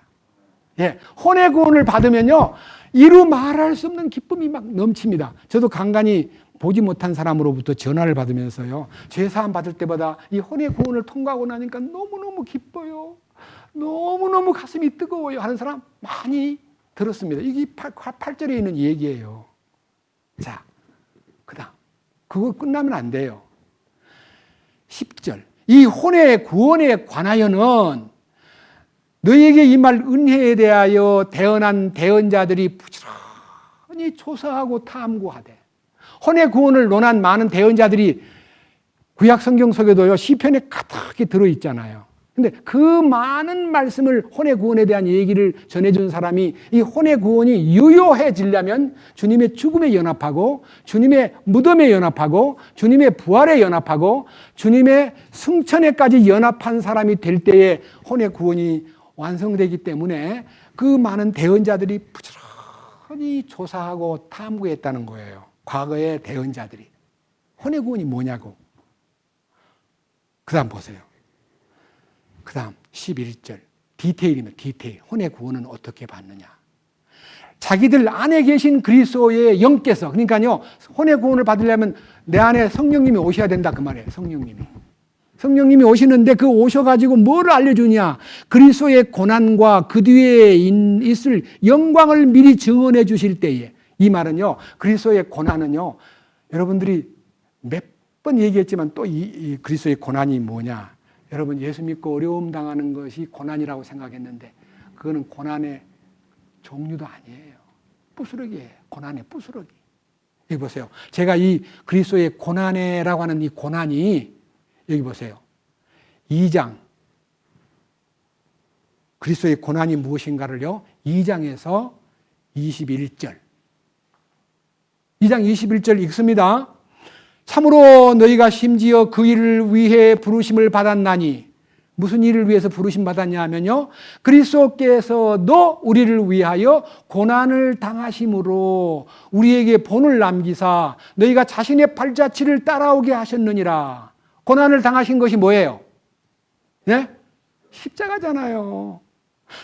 예, 혼의 구원을 받으면요 이루 말할 수 없는 기쁨이 막 넘칩니다. 저도 간간히 보지 못한 사람으로부터 전화를 받으면서요 죄사함 받을 때보다 이 혼의 구원을 통과하고 나니까 너무너무 기뻐요. 너무너무 가슴이 뜨거워요 하는 사람 많이 들었습니다. 이게 8절에 있는 얘기예요. 자, 그다음 그거 끝나면 안 돼요. 10절. 이 혼의 구원에 관하여는 너희에게 임할 은혜에 대하여 대언한 대언자들이 부지런히 조사하고 탐구하되. 혼의 구원을 논한 많은 대언자들이 구약 성경 속에도요 시편에 가득히 들어있잖아요. 근데 그 많은 말씀을 혼의 구원에 대한 얘기를 전해준 사람이 이 혼의 구원이 유효해지려면 주님의 죽음에 연합하고 주님의 무덤에 연합하고 주님의 부활에 연합하고 주님의 승천에까지 연합한 사람이 될 때에 혼의 구원이 완성되기 때문에 그 많은 대언자들이 부지런히 조사하고 탐구했다는 거예요. 과거의 대언자들이. 혼의 구원이 뭐냐고. 그 다음 보세요. 그 다음 11절 디테일이면 디테일. 혼의 구원은 어떻게 받느냐. 자기들 안에 계신 그리스도의 영께서 그러니까요 혼의 구원을 받으려면 내 안에 성령님이 오셔야 된다 그 말이에요. 성령님이 오시는데 그 오셔가지고 뭘 알려주냐. 그리스도의 고난과 그 뒤에 있을 영광을 미리 증언해 주실 때에 이 말은요 그리스도의 고난은요 여러분들이 몇 번 얘기했지만 또 이 그리스도의 고난이 뭐냐. 여러분 예수 믿고 어려움 당하는 것이 고난이라고 생각했는데 그거는 고난의 종류도 아니에요. 부스러기예요. 고난의 부스러기. 여기 보세요. 제가 이 그리스도의 고난이라고 하는 이 고난이 여기 보세요. 2장 그리스도의 고난이 무엇인가를요 2장에서 21절 2장 21절 읽습니다. 참으로 너희가 심지어 그 일을 위해 부르심을 받았나니 무슨 일을 위해서 부르심 받았냐 하면요 그리스도께서도 우리를 위하여 고난을 당하심으로 우리에게 본을 남기사 너희가 자신의 발자취를 따라오게 하셨느니라. 고난을 당하신 것이 뭐예요? 네? 십자가잖아요.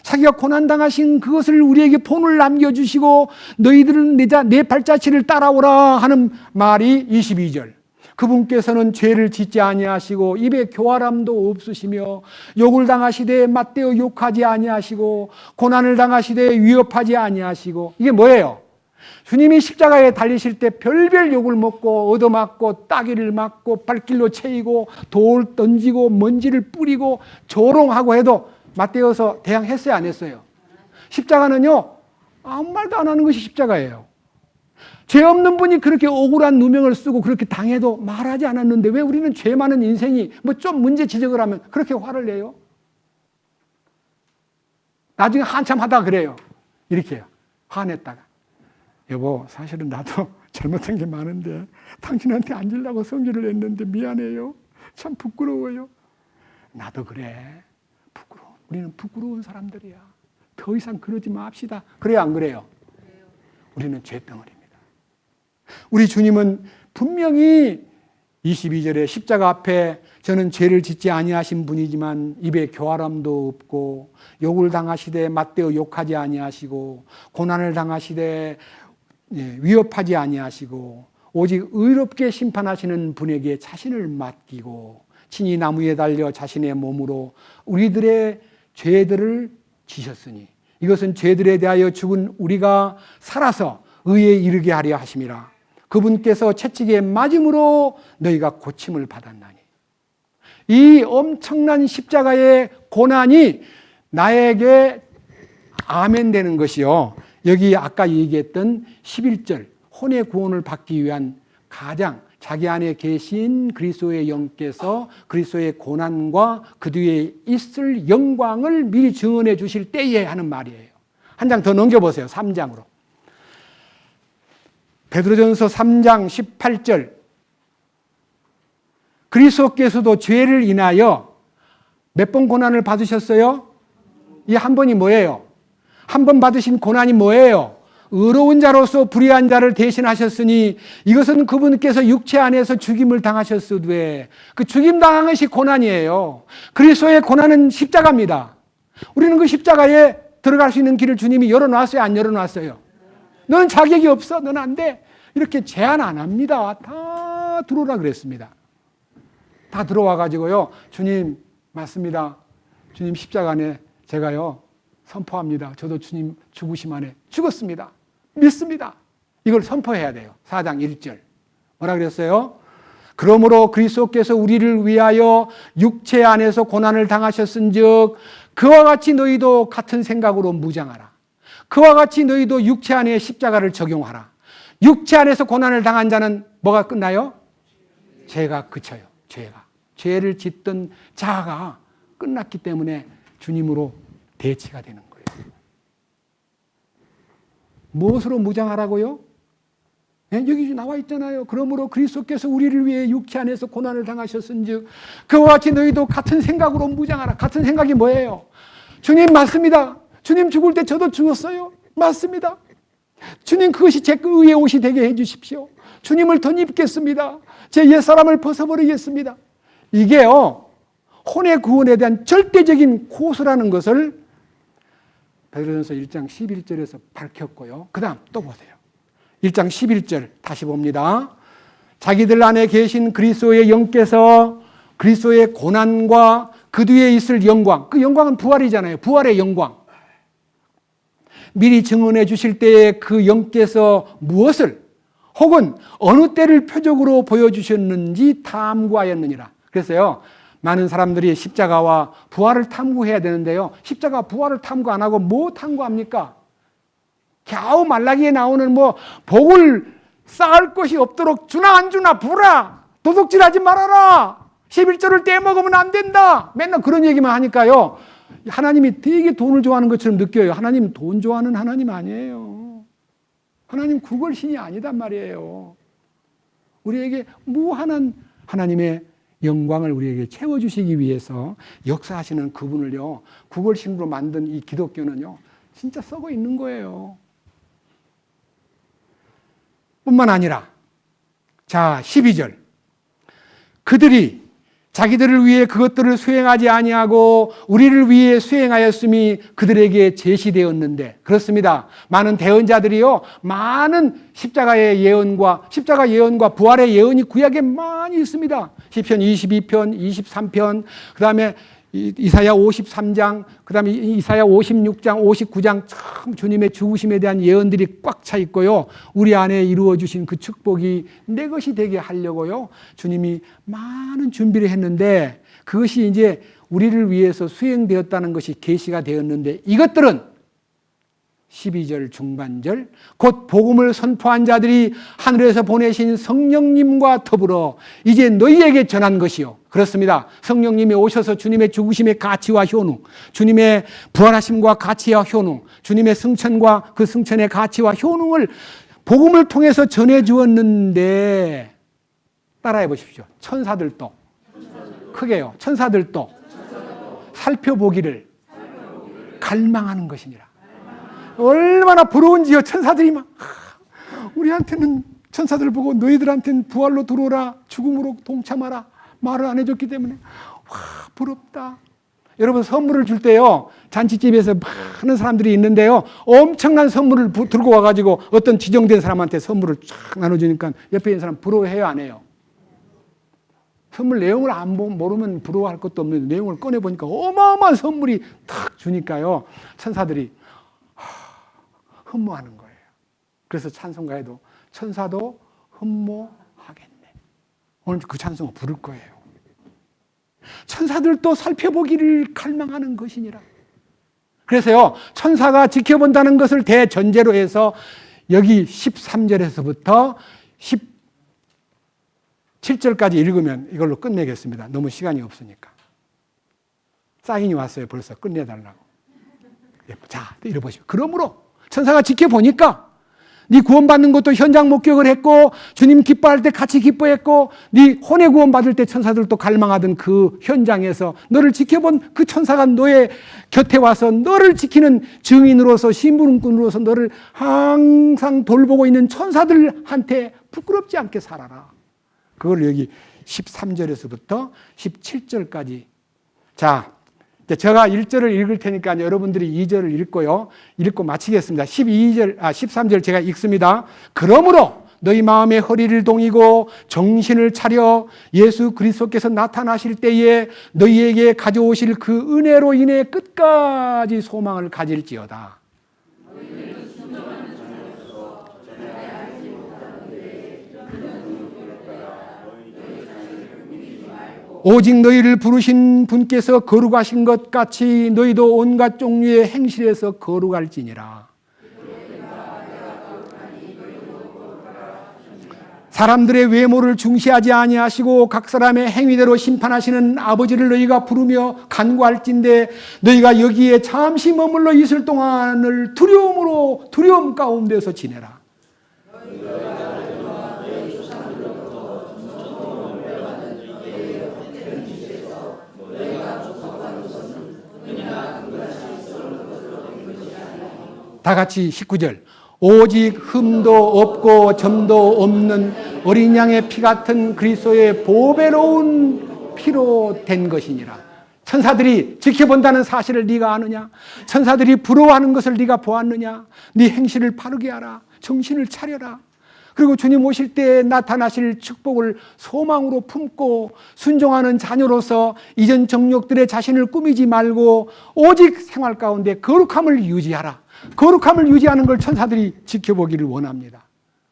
자기가 고난당하신 그것을 우리에게 본을 남겨주시고 너희들은 내 발자취를 따라오라 하는 말이 22절. 그분께서는 죄를 짓지 아니하시고 입에 교활함도 없으시며 욕을 당하시되 맞대어 욕하지 아니하시고 고난을 당하시되 위협하지 아니하시고 이게 뭐예요? 주님이 십자가에 달리실 때 별별 욕을 먹고 얻어맞고 따귀를 맞고 발길로 채이고 돌 던지고 먼지를 뿌리고 조롱하고 해도 맞대어서 대항했어요 안 했어요? 십자가는요 아무 말도 안 하는 것이 십자가예요. 죄 없는 분이 그렇게 억울한 누명을 쓰고 그렇게 당해도 말하지 않았는데 왜 우리는 죄 많은 인생이 뭐 좀 문제 지적을 하면 그렇게 화를 내요? 나중에 한참 하다가 그래요. 이렇게 화냈다가 여보 사실은 나도 잘못한 게 많은데 당신한테 앉으려고 성질을 냈는데 미안해요. 참 부끄러워요. 나도 그래. 부끄러워. 우리는 부끄러운 사람들이야. 더 이상 그러지 맙시다. 그래요 안 그래요? 우리는 죄덩어리입니다. 우리 주님은 분명히 22절에 십자가 앞에 저는 죄를 짓지 아니하신 분이지만 입에 교활함도 없고 욕을 당하시되 맞대어 욕하지 아니하시고 고난을 당하시되 위협하지 아니하시고 오직 의롭게 심판하시는 분에게 자신을 맡기고 친히 나무에 달려 자신의 몸으로 우리들의 죄들을 지셨으니 이것은 죄들에 대하여 죽은 우리가 살아서 의에 이르게 하려 하심이라. 그분께서 채찍에 맞음으로 너희가 고침을 받았나니. 이 엄청난 십자가의 고난이 나에게 아멘 되는 것이요. 여기 아까 얘기했던 11절 혼의 구원을 받기 위한 가장 자기 안에 계신 그리스도의 영께서 그리스도의 고난과 그 뒤에 있을 영광을 미리 증언해 주실 때에 하는 말이에요. 한 장 더 넘겨보세요. 3장으로. 베드로전서 3장 18절 그리스도께서도 죄를 인하여 몇 번 고난을 받으셨어요? 이 한 번이 뭐예요? 한 번 받으신 고난이 뭐예요? 의로운 자로서 불의한 자를 대신하셨으니 이것은 그분께서 육체 안에서 죽임을 당하셨으되 그 죽임 당한 것이 고난이에요. 그리스도의 고난은 십자가입니다. 우리는 그 십자가에 들어갈 수 있는 길을 주님이 열어놨어요? 안 열어놨어요? 너는 자격이 없어. 너는 안 돼. 이렇게 제한 안 합니다. 다 들어오라 그랬습니다. 다 들어와 가지고요. 주님 맞습니다. 주님 십자가 안에 제가요 선포합니다. 저도 주님 죽으심 안에 죽었습니다. 믿습니다. 이걸 선포해야 돼요. 4장 1절. 뭐라 그랬어요? 그러므로 그리스도께서 우리를 위하여 육체 안에서 고난을 당하셨은즉 그와 같이 너희도 같은 생각으로 무장하라. 그와 같이 너희도 육체 안에 십자가를 적용하라. 육체 안에서 고난을 당한 자는 뭐가 끝나요? 죄가 그쳐요. 죄를 짓던 자가 끝났기 때문에 주님으로 대치가 되는 거예요. 무엇으로 무장하라고요? 네, 여기 나와 있잖아요. 그러므로 그리스도께서 우리를 위해 육체 안에서 고난을 당하셨은즉 그와 같이 너희도 같은 생각으로 무장하라. 같은 생각이 뭐예요? 주님 맞습니다. 주님 죽을 때 저도 죽었어요. 맞습니다. 주님 그것이 제 의의 옷이 되게 해주십시오. 주님을 덧입겠습니다. 제 옛사람을 벗어버리겠습니다. 이게요 혼의 구원에 대한 절대적인 고수라는 것을 베드로전서 1장 11절에서 밝혔고요. 그 다음 또 보세요. 1장 11절 다시 봅니다. 자기들 안에 계신 그리스도의 영께서 그리스도의 고난과 그 뒤에 있을 영광, 그 영광은 부활이잖아요. 부활의 영광. 미리 증언해 주실 때에 그 영께서 무엇을 혹은 어느 때를 표적으로 보여주셨는지 탐구하였느니라. 그래서요 많은 사람들이 십자가와 부활을 탐구해야 되는데요. 십자가 부활을 탐구 안 하고 뭐 탐구합니까? 겨우 말라기에 나오는 뭐 복을 쌓을 것이 없도록 주나 안 주나 보라. 도둑질하지 말아라. 11조를 떼먹으면 안 된다. 맨날 그런 얘기만 하니까요. 하나님이 되게 돈을 좋아하는 것처럼 느껴요. 하나님 돈 좋아하는 하나님 아니에요. 하나님 구걸신이 아니단 말이에요. 우리에게 무한한 하나님의 영광을 우리에게 채워주시기 위해서 역사하시는 그분을요, 구걸신으로 만든 이 기독교는요, 진짜 썩어 있는 거예요. 뿐만 아니라, 자, 12절. 그들이 자기들을 위해 그것들을 수행하지 아니하고 우리를 위해 수행하였음이 그들에게 제시되었는데, 그렇습니다. 많은 대언자들이요, 많은 십자가 예언과 부활의 예언이 구약에 많이 있습니다. 시편 22편, 23편, 그 다음에 이사야 53장, 그 다음에 이사야 56장, 59장, 참 주님의 죽으심에 대한 예언들이 꽉 차 있고요. 우리 안에 이루어 주신 그 축복이 내 것이 되게 하려고요, 주님이 많은 준비를 했는데, 그것이 이제 우리를 위해서 수행되었다는 것이 계시가 되었는데, 이것들은 12절 중반절, 곧 복음을 선포한 자들이 하늘에서 보내신 성령님과 더불어 이제 너희에게 전한 것이요. 그렇습니다. 성령님이 오셔서 주님의 죽으심의 가치와 효능, 주님의 부활하심과 가치와 효능, 주님의 승천과 그 승천의 가치와 효능을 복음을 통해서 전해 주었는데, 따라해 보십시오. 천사들도, 크게요, 천사들도 살펴보기를 갈망하는 것이니라. 얼마나 부러운지요. 천사들이 막 우리한테는, 천사들 보고 너희들한테는 부활로 들어오라, 죽음으로 동참하라 말을 안 해줬기 때문에 와, 부럽다. 여러분, 선물을 줄 때요, 잔치집에서 많은 사람들이 있는데요, 엄청난 선물을 들고 와가지고 어떤 지정된 사람한테 선물을 쫙 나눠주니까 옆에 있는 사람 부러워해요, 안 해요? 선물 내용을 모르면 부러워할 것도 없는데 내용을 꺼내보니까 어마어마한 선물이 탁 주니까요, 천사들이 흠모하는 거예요. 그래서 찬송가에도 천사도 흠모하겠네. 오늘 그 찬송을 부를 거예요. 천사들도 살펴보기를 갈망하는 것이니라. 그래서요, 천사가 지켜본다는 것을 대전제로 해서 여기 13절에서부터 17절까지 읽으면 이걸로 끝내겠습니다. 너무 시간이 없으니까. 사인이 왔어요. 벌써 끝내달라고. 자, 읽어보시죠. 그러므로 천사가 지켜보니까 네 구원받는 것도 현장 목격을 했고, 주님 기뻐할 때 같이 기뻐했고, 네 혼의 구원 받을 때 천사들도 갈망하던 그 현장에서 너를 지켜본 그 천사가 너의 곁에 와서 너를 지키는 증인으로서, 심부름꾼으로서 너를 항상 돌보고 있는 천사들한테 부끄럽지 않게 살아라. 그걸 여기 13절에서부터 17절까지. 자, 제가 1절을 읽을 테니까 여러분들이 2절을 읽고요, 읽고 마치겠습니다. 13절 제가 읽습니다. 그러므로 너희 마음의 허리를 동이고 정신을 차려 예수 그리스도께서 나타나실 때에 너희에게 가져오실 그 은혜로 인해 끝까지 소망을 가질지어다. 오직 너희를 부르신 분께서 거룩하신 것 같이 너희도 온갖 종류의 행실에서 거룩할지니라. 사람들의 외모를 중시하지 아니하시고 각 사람의 행위대로 심판하시는 아버지를 너희가 부르며 간구할진대 너희가 여기에 잠시 머물러 있을 동안을 두려움 가운데서 지내라. 다 같이 19절. 오직 흠도 없고 점도 없는 어린 양의 피 같은 그리스도의 보배로운 피로 된 것이니라. 천사들이 지켜본다는 사실을 네가 아느냐? 천사들이 부러워하는 것을 네가 보았느냐? 네 행실을 바르게 하라. 정신을 차려라. 그리고 주님 오실 때 나타나실 축복을 소망으로 품고 순종하는 자녀로서 이전 정욕들의 자신을 꾸미지 말고 오직 생활 가운데 거룩함을 유지하라. 거룩함을 유지하는 걸 천사들이 지켜보기를 원합니다.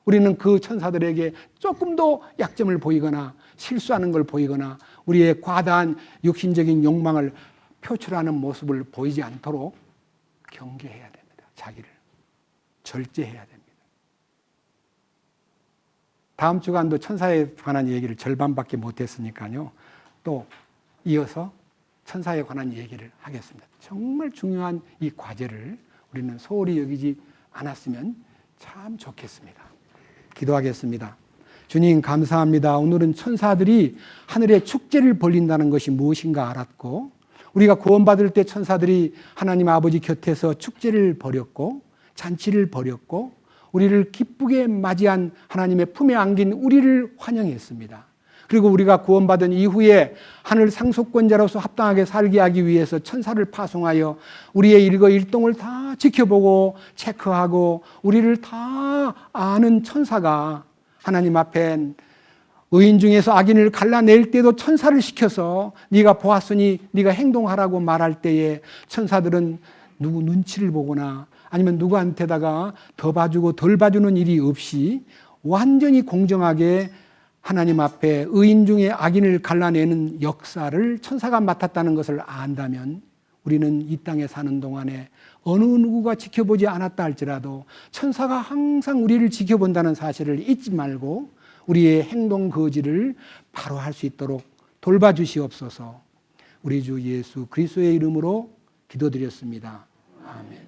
우리는 그 천사들에게 조금도 약점을 보이거나 실수하는 걸 보이거나 우리의 과다한 육신적인 욕망을 표출하는 모습을 보이지 않도록 경계해야 됩니다. 자기를 절제해야 됩니다. 다음 주간도 천사에 관한 얘기를 절반밖에 못했으니까요. 또 이어서 천사에 관한 얘기를 하겠습니다. 정말 중요한 이 과제를 우리는 소홀히 여기지 않았으면 참 좋겠습니다. 기도하겠습니다. 주님 감사합니다. 오늘은 천사들이 하늘에 축제를 벌린다는 것이 무엇인가 알았고, 우리가 구원받을 때 천사들이 하나님 아버지 곁에서 축제를 벌였고 잔치를 벌였고 우리를 기쁘게 맞이한 하나님의 품에 안긴 우리를 환영했습니다. 그리고 우리가 구원받은 이후에 하늘 상속권자로서 합당하게 살게 하기 위해서 천사를 파송하여 우리의 일거일동을 다 지켜보고 체크하고 우리를 다 아는 천사가 하나님 앞에 의인 중에서 악인을 갈라낼 때도 천사를 시켜서 네가 보았으니 네가 행동하라고 말할 때에 천사들은 누구 눈치를 보거나 아니면 누구한테다가 더 봐주고 덜 봐주는 일이 없이 완전히 공정하게 하나님 앞에 의인 중에 악인을 갈라내는 역사를 천사가 맡았다는 것을 안다면 우리는 이 땅에 사는 동안에 어느 누구가 지켜보지 않았다 할지라도 천사가 항상 우리를 지켜본다는 사실을 잊지 말고 우리의 행동 거지를 바로 할 수 있도록 돌봐주시옵소서. 우리 주 예수 그리스도의 이름으로 기도드렸습니다. 아멘.